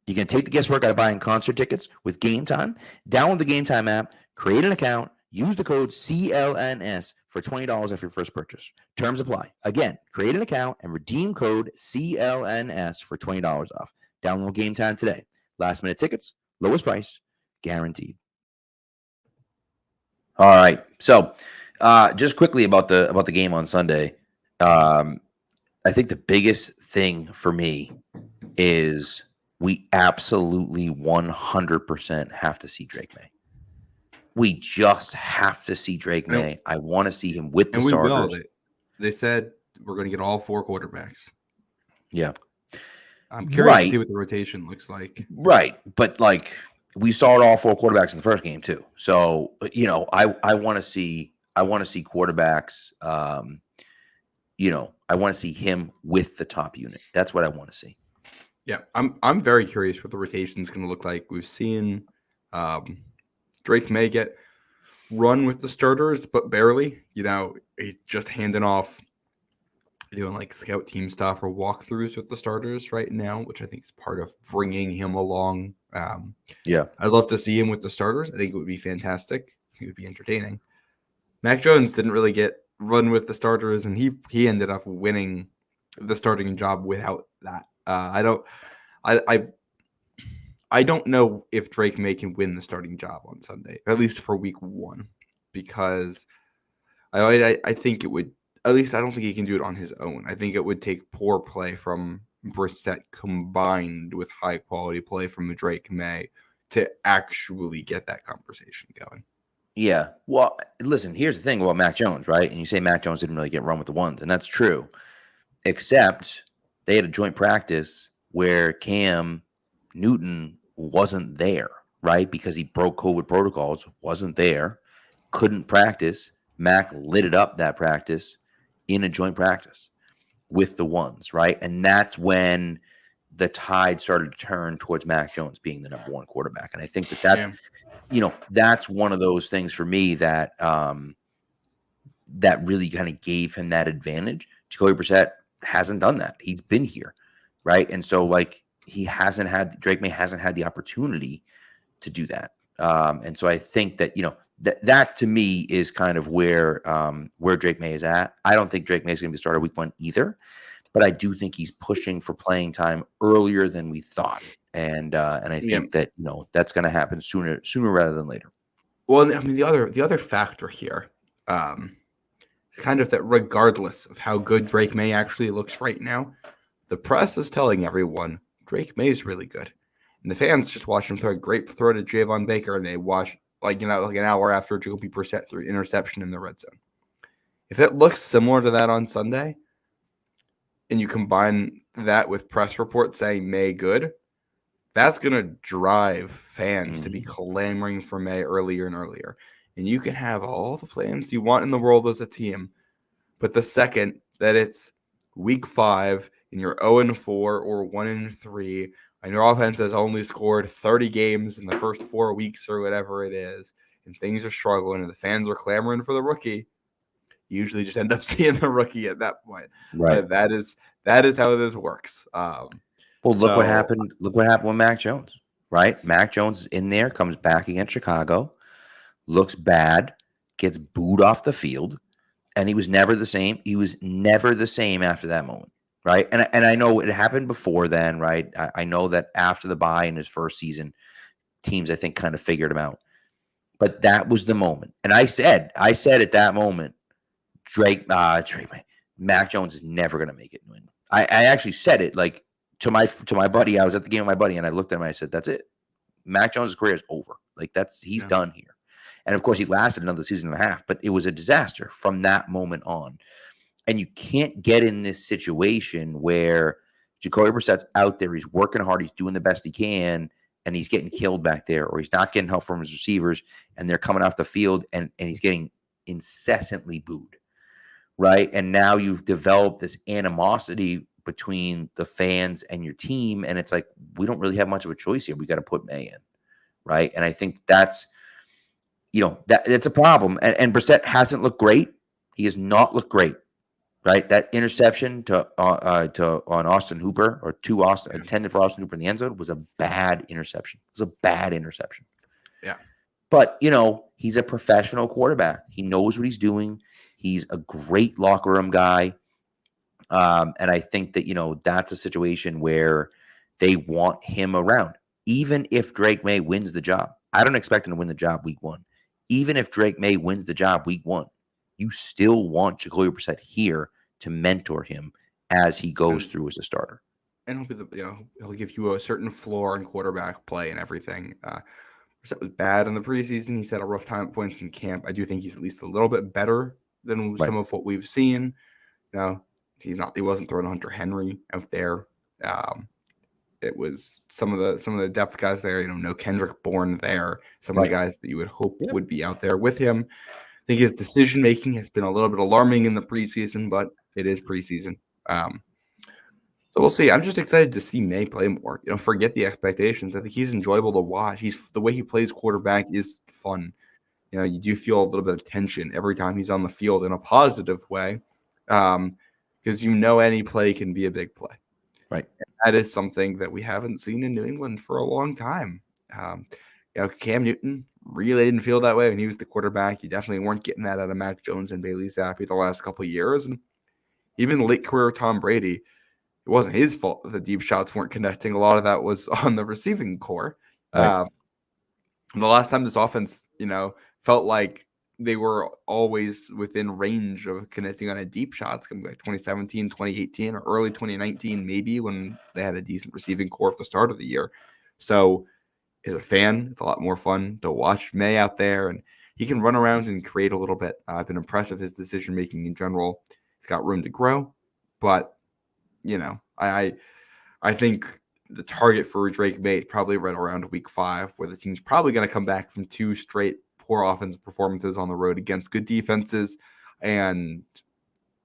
B: you can take the guesswork out of buying concert tickets with Game Time. Download the Game Time app, create an account, use the code CLNS for $20 off your first purchase. Terms apply. Again, create an account and redeem code CLNS for $20 off. Download Game Time today. Last minute tickets, lowest price, guaranteed. All right. So, just quickly about the game on Sunday. I think the biggest thing for me is we absolutely 100% have to see Drake May. We just have to see Drake May. I want to see him with the starters.
C: We will. They said we're going to get all 4 quarterbacks.
B: Yeah.
C: I'm curious to see what the rotation looks like.
B: Right. But we saw it all 4 quarterbacks in the first game too. So, I want to see quarterbacks. I want to see him with the top unit. That's what I want to see.
C: Yeah, I'm very curious what the rotation is going to look like. We've seen Drake May get run with the starters, but barely. He's just handing off, doing scout team stuff or walkthroughs with the starters right now, which I think is part of bringing him along.
B: Yeah,
C: I'd love to see him with the starters. I think it would be fantastic. It would be entertaining. Mac Jones didn't really get run with the starters, and he ended up winning the starting job without that. I don't know if Drake May can win the starting job on Sunday, at least for week 1, because I think it would. At least I don't think he can do it on his own. I think it would take poor play from Brissett combined with high quality play from Drake May to actually get that conversation going.
B: Yeah. Well, listen, here's the thing about Mac Jones, right? And you say Mac Jones didn't really get run with the ones, and that's true, except they had a joint practice where Cam Newton wasn't there, right? Because he broke COVID protocols, wasn't there, couldn't practice. Mac lit it up that practice in a joint practice with the ones, right? And that's when the tide started to turn towards Mac Jones being the number 1 quarterback. And I think that's that's one of those things for me that that really kind of gave him that advantage. Jacoby Brissett hasn't done that. He's been here, right? And so Drake May hasn't had the opportunity to do that. And so I think that, that to me is kind of where Drake May is at. I don't think Drake May is going to be started week 1 either, but I do think he's pushing for playing time earlier than we thought. And I think that, that's going to happen sooner rather than later.
C: Well, I mean, the other factor here is kind of that regardless of how good Drake May actually looks right now, the press is telling everyone Drake May is really good. And the fans just watch him throw a great throw to Javon Baker, and they watch an hour after Jacoby Brissett threw interception in the red zone. If it looks similar to that on Sunday, and you combine that with press reports saying May good, that's going to drive fans to be clamoring for May earlier and earlier. And you can have all the plans you want in the world as a team, but the second that it's week 5 and you're 0-4 or 1-3, and your offense has only scored 30 games in the first 4 weeks or whatever it is, and things are struggling and the fans are clamoring for the rookie, you usually just end up seeing the rookie at that point.
B: Right.
C: That is how this works.
B: Well, look what happened. Look what happened with Mac Jones, right? Mac Jones is in there, comes back against Chicago, looks bad, gets booed off the field, and he was never the same. He was never the same after that moment, right? And I know it happened before then, right? I know that after the bye in his first season, teams I think kind of figured him out. But that was the moment. And I said at that moment, Mac Jones is never going to make it in New England. I actually said it like to my buddy. I was at the game with my buddy, and I looked at him and I said, "That's it. Mac Jones' career is over. Like he's done here." And of course, he lasted another season and a half, but it was a disaster from that moment on. And you can't get in this situation where Jacoby Brissett's out there, he's working hard, he's doing the best he can, and he's getting killed back there, or he's not getting help from his receivers, and they're coming off the field, and he's getting incessantly booed, right? And now you've developed this animosity between the fans and your team, and it's like, we don't really have much of a choice here. We got to put May in, right? And I think that's a problem. And Brissett hasn't looked great. He has not looked great, right? That interception on Austin Hooper, or intended for Austin Hooper in the end zone, was a bad interception. It was a bad interception. Yeah. But, he's a professional quarterback. He knows what he's doing. He's a great locker room guy. And I think that, that's a situation where they want him around. Even if Drake May wins the job, I don't expect him to win the job week 1. Even if Drake May wins the job week 1, you still want Jacoby Brissett here to mentor him as he goes through as a starter.
C: And he'll give you a certain floor in quarterback play and everything. Brissett was bad in the preseason. He's had a rough time at points in camp. I do think he's at least a little bit better than some of what we've seen. He wasn't throwing Hunter Henry out there. It was some of the depth guys there. No Kendrick Bourne there. Some of the guys that you would hope would be out there with him. I think his decision making has been a little bit alarming in the preseason, but it is preseason. So we'll see. I'm just excited to see May play more. Forget the expectations. I think he's enjoyable to watch. The way he plays quarterback is fun. You do feel a little bit of tension every time he's on the field in a positive way, because any play can be a big play.
B: Right.
C: And that is something that we haven't seen in New England for a long time. Cam Newton really didn't feel that way when he was the quarterback. You definitely weren't getting that out of Mac Jones and Bailey Zappi the last couple of years. And even late career Tom Brady, it wasn't his fault that the deep shots weren't connecting. A lot of that was on the receiving core. Right. The last time this offense, felt like they were always within range of connecting on a deep shot, it's going to be like 2017, 2018, or early 2019, maybe, when they had a decent receiving core at the start of the year. So as a fan, it's a lot more fun to watch May out there, and he can run around and create a little bit. I've been impressed with his decision-making in general. He's got room to grow, but, I think the target for Drake May is probably right around week 5, where the team's probably going to come back from 2 straight poor offensive performances on the road against good defenses, and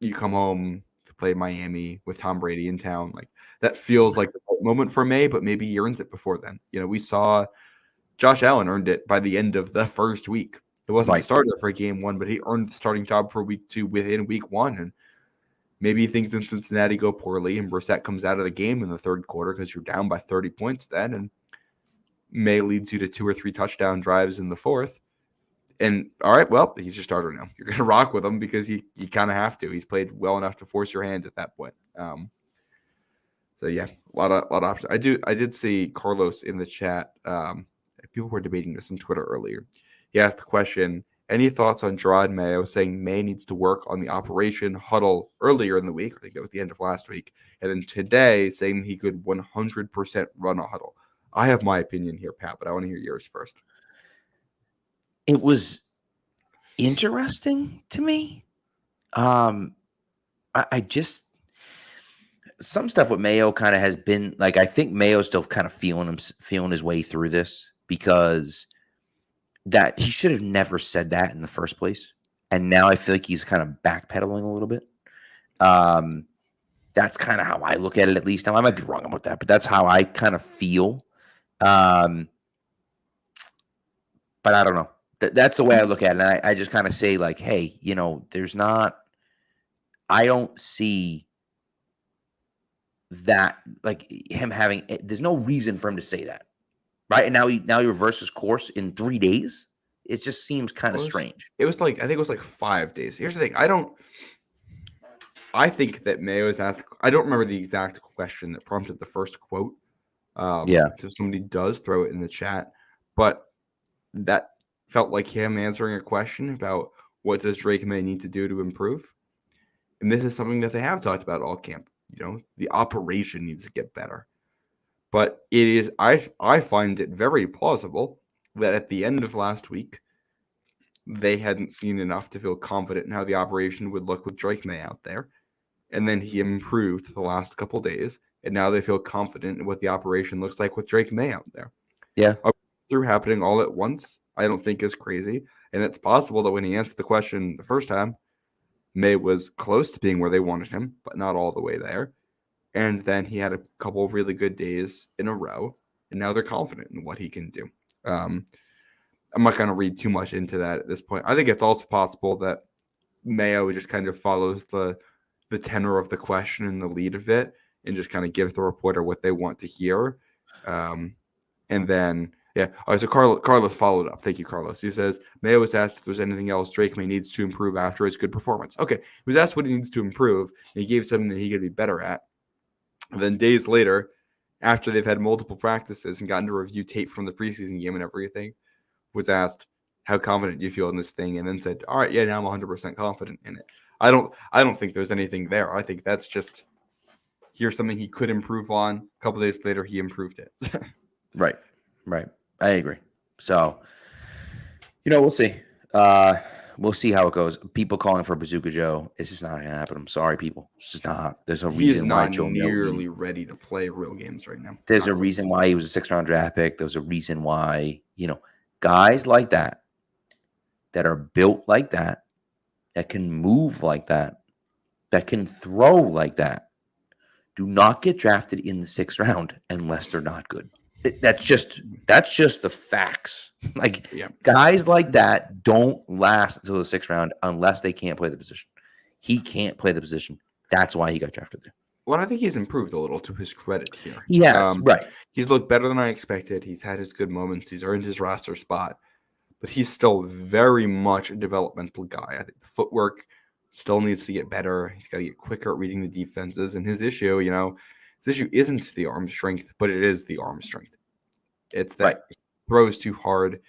C: you come home to play Miami with Tom Brady in town. Like, that feels like the right moment for May, but maybe he earns it before then. We saw Josh Allen earned it by the end of the first week. It wasn't the starter for game 1, but he earned the starting job for week 2 within week 1. And maybe things in Cincinnati go poorly and Brissett comes out of the game in the third quarter because you're down by 30 points then, and May leads you to 2 or 3 touchdown drives in the fourth. And all right, well, he's your starter now. You're going to rock with him because you kind of have to. He's played well enough to force your hands at that point. So yeah, a lot of options. I did see Carlos in the chat. People were debating this on Twitter earlier. He asked the question, any thoughts on Gerard Mayo saying May needs to work on the operation huddle earlier in the week? I think that was the end of last week. And then today saying he could 100% run a huddle. I have my opinion here, Pat, but I want to hear yours first.
B: It was interesting to me. I just, some stuff with Mayo kind of has been like, I think Mayo's still kind of feeling his way through this, because that he should have never said that in the first place. And now I feel like he's kind of backpedaling a little bit. That's kind of how I look at it, at least. Now, I might be wrong about that, but that's how I kind of feel. But I don't know. That's the way I look at it. And I just kind of say, like, hey, I don't see that, like, him having. There's no reason for him to say that, right? And now he reverses course in 3 days. It just seems kind of strange.
C: It was like, I think it was like 5 days. Here's the thing. I think that Mayo was asked. I don't remember the exact question that prompted the first quote. So somebody does throw it in the chat, but that felt like him answering a question about what does Drake May need to do to improve. And this is something that they have talked about all camp. The operation needs to get better. But it is, I find it very plausible that at the end of last week, they hadn't seen enough to feel confident in how the operation would look with Drake May out there. And then he improved the last couple days, and now they feel confident in what the operation looks like with Drake May out there.
B: Yeah.
C: Through happening all at once, I don't think is crazy. And it's possible that when he answered the question the first time, May was close to being where they wanted him, but not all the way there. And then he had a couple of really good days in a row, and now they're confident in what he can do. I'm not going to read too much into that at this point. I think it's also possible that Mayo just kind of follows the tenor of the question and the lead of it, and just kind of gives the reporter what they want to hear. And then, yeah. All right, so Carlos followed up. Thank you, Carlos. He says, Mayo was asked if there's anything else Drake May needs to improve after his good performance. Okay, he was asked what he needs to improve, and he gave something that he could be better at. And then days later, after they've had multiple practices and gotten to review tape from the preseason game and everything, was asked, how confident do you feel in this thing? And then said, all right, yeah, now I'm 100% confident in it. I don't think there's anything there. I think that's just, here's something he could improve on. A couple days later, he improved it.
B: Right. I agree. So, we'll see. We'll see how it goes. People calling for Bazooka Joe. It's just not going to happen. I'm sorry, people. It's just not. There's a reason why Joe
C: nearly ready to play real games right now.
B: There's a reason why he was a 6th-round draft pick. There's a reason why, guys like that are built like that can move like that can throw like that, do not get drafted in the 6th round unless they're not good. That's just the facts. Like, guys like that don't last until the 6th round unless they can't play the position. He can't play the position. That's why he got drafted there.
C: Well, I think he's improved a little, to his credit here.
B: He has, right.
C: He's looked better than I expected. He's had his good moments. He's earned his roster spot. But he's still very much a developmental guy. I think the footwork still needs to get better. He's got to get quicker at reading the defenses. And his issue, his issue isn't the arm strength, but it is the arm strength. It's that he throws too hard.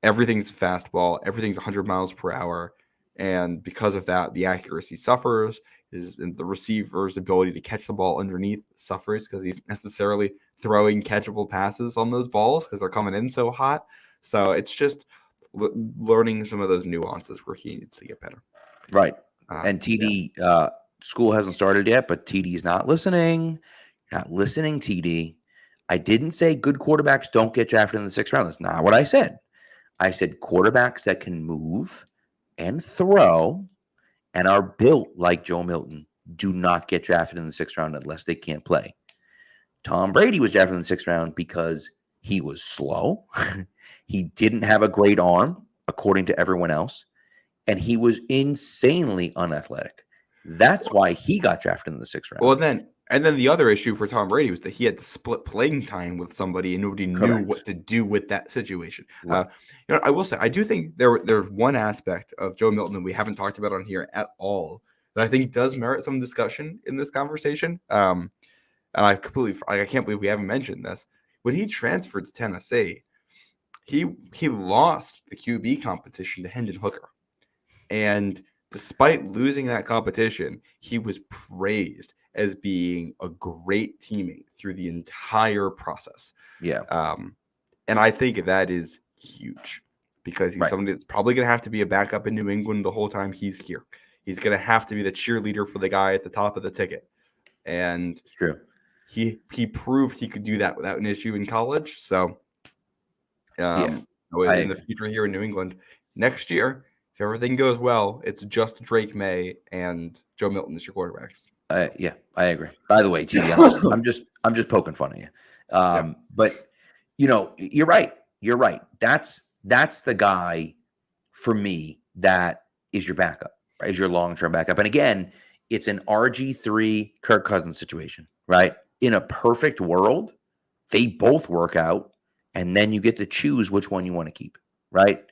C: Everything's fastball. Everything's 100 miles per hour. And because of that, the accuracy suffers. The receiver's ability to catch the ball underneath suffers because he's necessarily throwing catchable passes on those balls because they're coming in so hot. So it's just learning some of those nuances where he needs to get better.
B: Right. And TD, school hasn't started yet, but TD's not listening. You're not listening, TD. I didn't say good quarterbacks don't get drafted in the 6th round. That's not what I said. I said quarterbacks that can move and throw and are built like Joe Milton do not get drafted in the 6th round unless they can't play. Tom Brady was drafted in the 6th round because he was slow. He didn't have a great arm, according to everyone else. And he was insanely unathletic. That's why he got drafted in the 6th round.
C: Well, and then the other issue for Tom Brady was that he had to split playing time with somebody, and nobody knew what to do with that situation. Right. I will say, I do think there's one aspect of Joe Milton that we haven't talked about on here at all that I think does merit some discussion in this conversation. And I can't believe we haven't mentioned this. When he transferred to Tennessee, he lost the QB competition to Hendon Hooker. And despite losing that competition, he was praised as being a great teammate through the entire process.
B: Yeah.
C: And I think that is huge because he's somebody that's probably going to have to be a backup in New England the whole time he's here. He's going to have to be the cheerleader for the guy at the top of the ticket. And
B: it's true.
C: He proved he could do that without an issue in college. So in the future here in New England, next year, if everything goes well, it's just Drake May and Joe Milton as your quarterbacks.
B: Yeah, I agree. By the way, TD, I'm just poking fun at you. But you're right. You're right. That's that's the guy for me that is your backup, right? Is your long-term backup. And again, it's an RG3 Kirk Cousins situation, right? In a perfect world, they both work out, and then you get to choose which one you want to keep, right?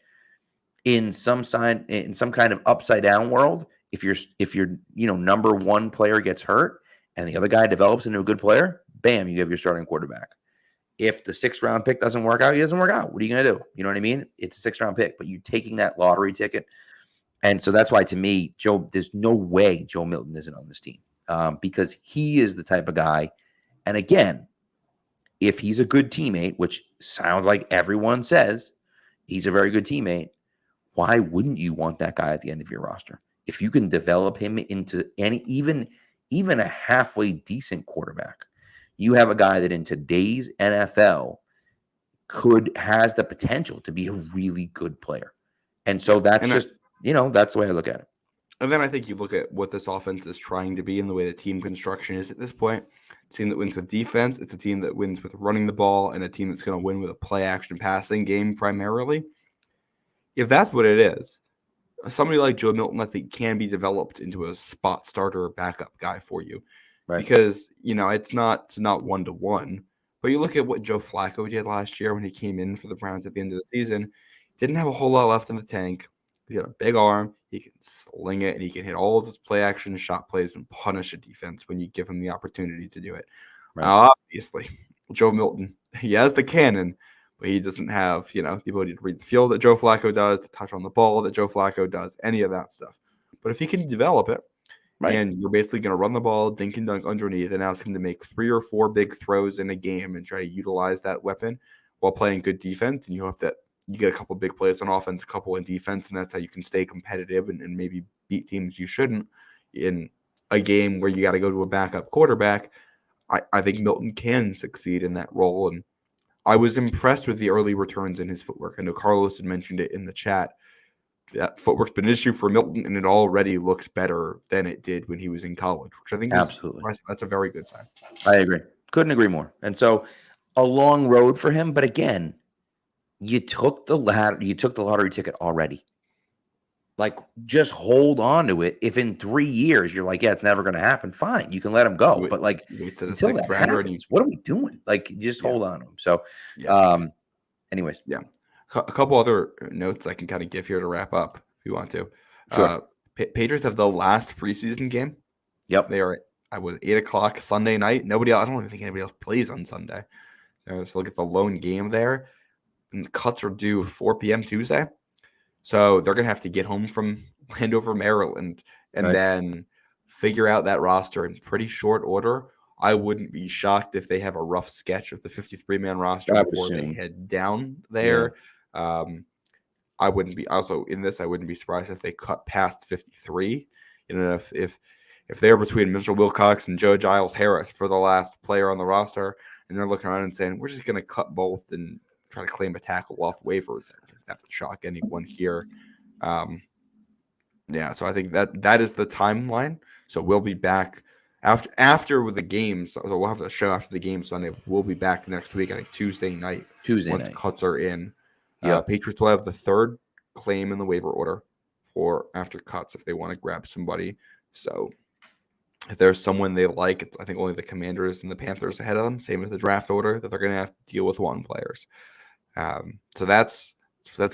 B: In some kind of upside down world, if your number one player gets hurt and the other guy develops into a good player, bam, you have your starting quarterback. If the 6th round pick doesn't work out, he doesn't work out. What are you going to do? You know what I mean? It's a 6th round pick, but you're taking that lottery ticket. And so that's why, to me, there's no way Joe Milton isn't on this team, because he is the type of guy. And again, if he's a good teammate, which sounds like everyone says he's a very good teammate, why wouldn't you want that guy at the end of your roster? If you can develop him into even a halfway decent quarterback, you have a guy that in today's NFL has the potential to be a really good player. And so that's that's the way I look at it.
C: And then I think you look at what this offense is trying to be and the way the team construction is at this point. It's a team that wins with defense. It's a team that wins with running the ball, and a team that's going to win with a play action passing game primarily. If that's what it is, somebody like Joe Milton, I think, can be developed into a spot starter or backup guy for you. Right. Because, it's not 1-to-1. But you look at what Joe Flacco did last year when he came in for the Browns at the end of the season. Didn't have a whole lot left in the tank. He's got a big arm. He can sling it, and he can hit all of his play action shot plays and punish a defense when you give him the opportunity to do it. Right. Now, obviously, Joe Milton, he has the cannon, but he doesn't have, the ability to read the field that Joe Flacco does, to touch on the ball that Joe Flacco does, any of that stuff. But if he can develop it, right, and you're basically going to run the ball, dink and dunk underneath, and ask him to make 3 or 4 big throws in a game and try to utilize that weapon while playing good defense, and you hope that you get a couple big plays on offense, a couple in defense, and that's how you can stay competitive and maybe beat teams you shouldn't in a game where you got to go to a backup quarterback. I think Milton can succeed in that role, and I was impressed with the early returns in his footwork. I know Carlos had mentioned it in the chat. That footwork's been an issue for Milton, and it already looks better than it did when he was in college, which I think absolutely is, that's a very good sign.
B: I agree. Couldn't agree more. And so a long road for him, but again, you took the lottery ticket already. Like, just hold on to it. If in 3 years you're like, yeah, it's never going to happen, fine, you can let him go. But like, until that happens, what are we doing? Like, just hold on to him. So, anyways,
C: a couple other notes I can kind of give here to wrap up if you want to.
B: Sure.
C: Patriots have the last preseason game.
B: Yep,
C: they are. I was 8:00 Sunday night. Nobody else, I don't even think anybody else plays on Sunday. So look at the lone game there. And the cuts are due 4 p.m. Tuesday. So they're going to have to get home from Landover, Maryland, and then figure out that roster in pretty short order. I wouldn't be shocked if they have a rough sketch of the 53-man roster before they head down there. Yeah. I wouldn't be surprised if they cut past 53. If they're between Mitchell Wilcox and Joe Giles Harris for the last player on the roster, and they're looking around and saying, we're just going to cut both and try to claim a tackle off waivers, I think that would shock anyone here. So I think that is the timeline. So we'll be back after with the games. So we'll have a show after the game Sunday. We'll be back next week, I think Tuesday night. Once cuts are in. Patriots will have the 3rd claim in the waiver order for after cuts if they want to grab somebody. So if there's someone they like, it's I think only the Commanders and the Panthers ahead of them, same as the draft order, that they're going to have to deal with 1 players. So that's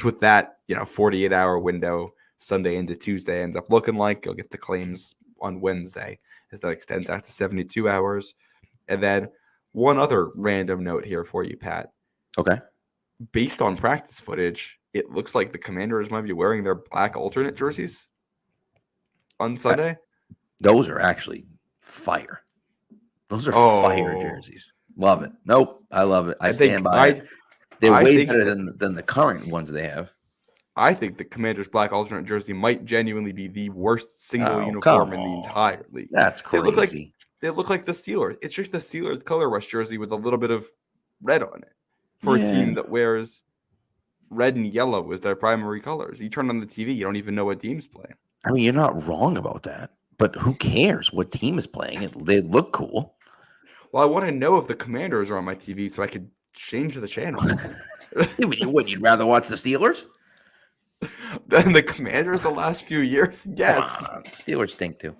C: what that 48-hour window Sunday into Tuesday ends up looking like. You'll get the claims on Wednesday as that extends out to 72 hours. And then one other random note here for you, Pat.
B: Okay.
C: Based on practice footage, it looks like the Commanders might be wearing their black alternate jerseys on Sunday.
B: Those are actually fire. Those are fire jerseys. Love it. Nope. I love it. I stand by it. They're way better than the current ones they have.
C: I think the Commanders' black alternate jersey might genuinely be the worst single uniform in the entire league.
B: That's crazy.
C: They look like the Steelers. It's just the Steelers color rush jersey with a little bit of red on it for a team that wears red and yellow as their primary colors. You turn on the TV, you don't even know what team's playing.
B: I mean, you're not wrong about that, but who cares what team is playing? They look cool.
C: Well, I want to know if the Commanders are on my TV so I could change the channel.
B: You'd rather watch the Steelers
C: than the Commanders the last few years? Yes.
B: Steelers stink too.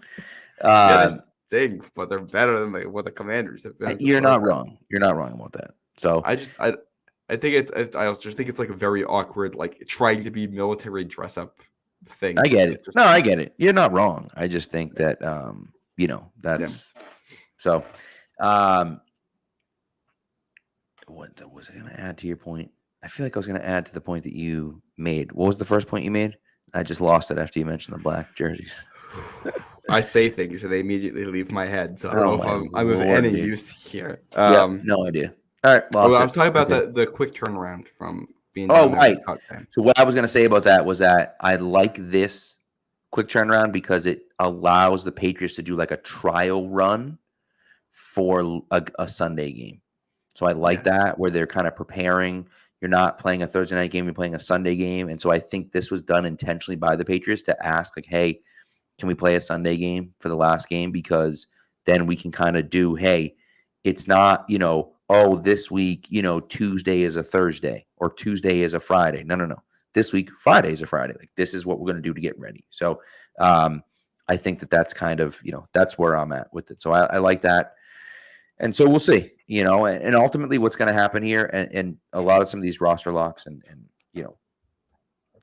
C: Yeah, they stink, but they're better than what the Commanders have been.
B: You're not wrong. You're not wrong about that. So
C: I think I just think it's like a very awkward, like trying to be military dress up thing.
B: I get it. No, I get it. You're not wrong. I just think that that's so. What was I going to add to your point? I feel like I was going to add to the point that you made. What was the first point you made? I just lost it after you mentioned the black jerseys.
C: I say things and they immediately leave my head, so I don't know if I'm of any use here.
B: No idea. All right.
C: I was talking about the quick turnaround from being.
B: Oh, right. So what I was going to say about that was that I like this quick turnaround because it allows the Patriots to do like a trial run for a Sunday game. So I like that where they're kind of preparing. You're not playing a Thursday night game, you're playing a Sunday game. And so I think this was done intentionally by the Patriots to ask, like, hey, can we play a Sunday game for the last game? Because then we can kind of do, hey, it's not, this week, Tuesday is a Thursday or Tuesday is a Friday. No. This week, Friday is a Friday. Like, this is what we're going to do to get ready. So I think that's kind of, that's where I'm at with it. So I like that. And so we'll see, and ultimately what's going to happen here, and a lot of some of these roster locks and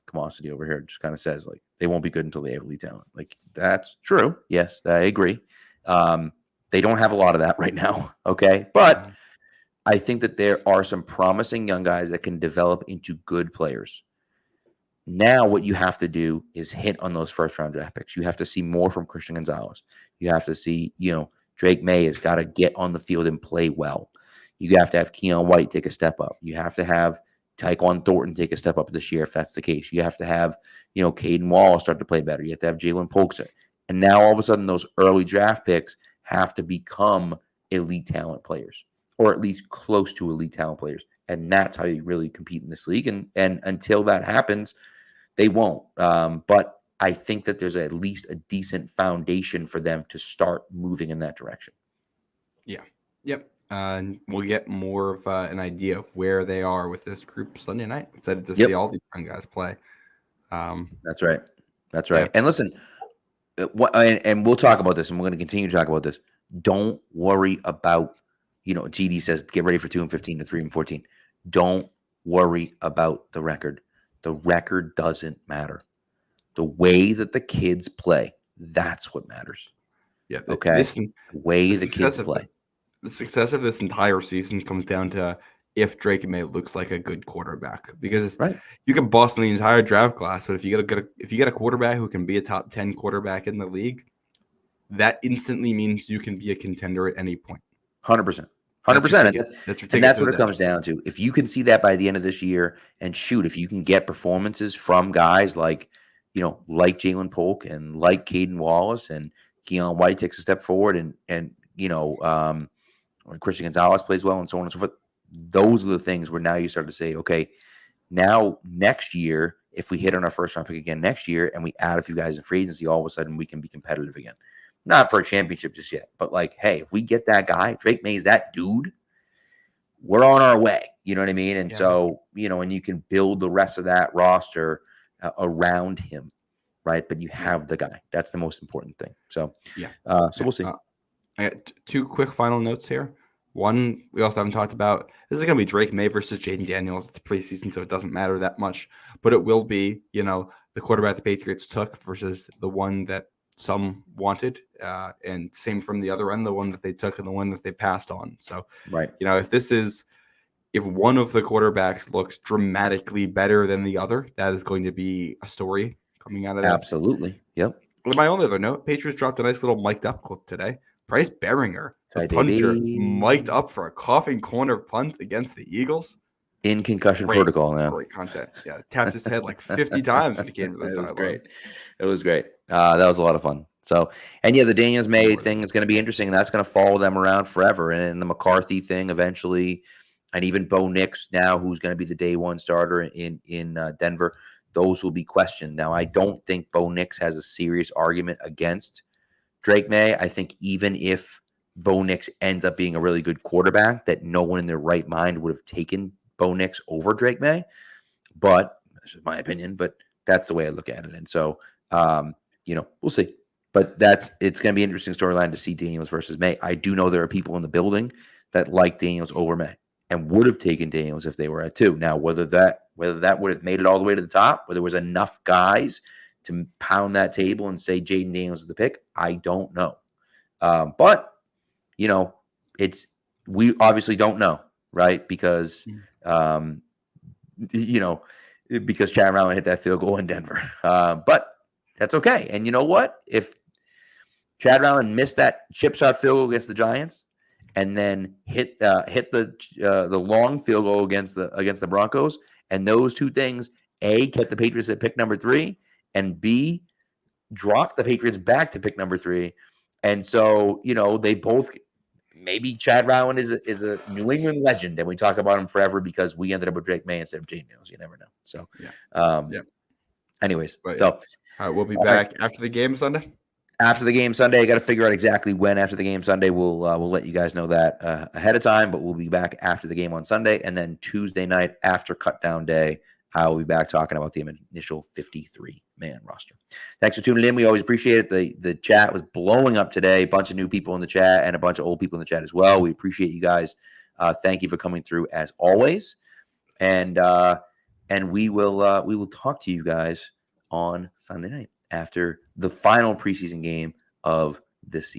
B: Commodity over here just kind of says, like, they won't be good until they have elite talent. Like, that's true. Yes, I agree. They don't have a lot of that right now, okay? But I think that there are some promising young guys that can develop into good players. Now what you have to do is hit on those first-round draft picks. You have to see more from Christian Gonzalez. You have to see, Drake May has got to get on the field and play well. You have to have Keon White take a step up. You have to have Tyquan Thornton take a step up this year if that's the case. You have to have, Caden Wallace start to play better. You have to have Jalen Polkser. And now all of a sudden those early draft picks have to become elite talent players, or at least close to elite talent players. And that's how you really compete in this league. And until that happens, they won't. But I think that there's at least a decent foundation for them to start moving in that direction. Yeah.
C: Yep. We'll get more of an idea of where they are with this group Sunday night. Excited to see all these young guys play.
B: That's right. Yeah. And listen, and we'll talk about this, and we're going to continue to talk about this. Don't worry about, GD says get ready for 2-15 to 3-14. Don't worry about the record. The record doesn't matter. The way that the kids play, that's what matters.
C: Yeah.
B: Okay. The way the kids play.
C: The success of this entire season comes down to if Drake May looks like a good quarterback, because you can bust in the entire draft class, but if you get a quarterback who can be a top 10 quarterback in the league, that instantly means you can be a contender at any point.
B: 100%. 100%. And that's what it comes down to. If you can see that by the end of this year, and shoot, if you can get performances from guys like, like Jalen Polk and like Caden Wallace and Keon White takes a step forward and when Christian Gonzalez plays well and so on and so forth, those are the things where now you start to say, okay, now next year, if we hit on our first round pick again next year and we add a few guys in free agency, all of a sudden we can be competitive again. Not for a championship just yet, but like, hey, if we get that guy, Drake May's that dude, we're on our way. You know what I mean? And so, and you can build the rest of that roster around him, right? But you have the guy. That's the most important thing. So, so we'll see.
C: I got two quick final notes here. One, we also haven't talked about, this is going to be Drake May versus Jaden Daniels. It's preseason, so it doesn't matter that much. But it will be, the quarterback the Patriots took versus the one that some wanted. And same from the other end, the one that they took and the one that they passed on. So, if one of the quarterbacks looks dramatically better than the other, that is going to be a story coming out of this.
B: Absolutely. Yep.
C: With my only other note, Patriots dropped a nice little mic'd up clip today. Bryce Beringer, the punter, mic'd up for a coughing corner punt against the Eagles.
B: In concussion protocol now.
C: Great content. Yeah, tapped his head like 50 times when he came to the sideline.
B: It was great. That was a lot of fun. So, and the Daniels May thing is going to be interesting. That's going to follow them around forever. And the McCarthy thing eventually, and even Bo Nix now, who's going to be the day one starter in Denver, those will be questioned. Now, I don't think Bo Nix has a serious argument against Drake May. I think even if Bo Nix ends up being a really good quarterback, that no one in their right mind would have taken Bo Nix over Drake May, but that's just my opinion. But that's the way I look at it. And so, we'll see. But it's going to be an interesting storyline to see Daniels versus May. I do know there are people in the building that like Daniels over May and would have taken Daniels if they were at 2. Now, whether that would have made it all the way to the top, whether there was enough guys to pound that table and say Jaden Daniels is the pick, I don't know. But we obviously don't know, right? Because because Chad Rowland hit that field goal in Denver. But that's okay. And you know what? If Chad Rowland missed that chip shot field goal against the Giants, and then hit the long field goal against the Broncos, and those two things, A, kept the Patriots at pick number 3, and B, dropped the Patriots back to pick number 3. And so, they both, maybe Chad Rowland is a New England legend, and we talk about him forever because we ended up with Drake May instead of Jaden Daniels. You never know. So, anyways,
C: right.
B: So
C: we'll be back after the game Sunday.
B: After the game Sunday, I got to figure out exactly when. After the game Sunday, we'll let you guys know that ahead of time. But we'll be back after the game on Sunday, and then Tuesday night after cut down day, I will be back talking about the initial 53-man roster. Thanks for tuning in. We always appreciate it. The chat was blowing up today. A bunch of new people in the chat and a bunch of old people in the chat as well. We appreciate you guys. Thank you for coming through as always, and we will talk to you guys on Sunday night after the final preseason game of this season.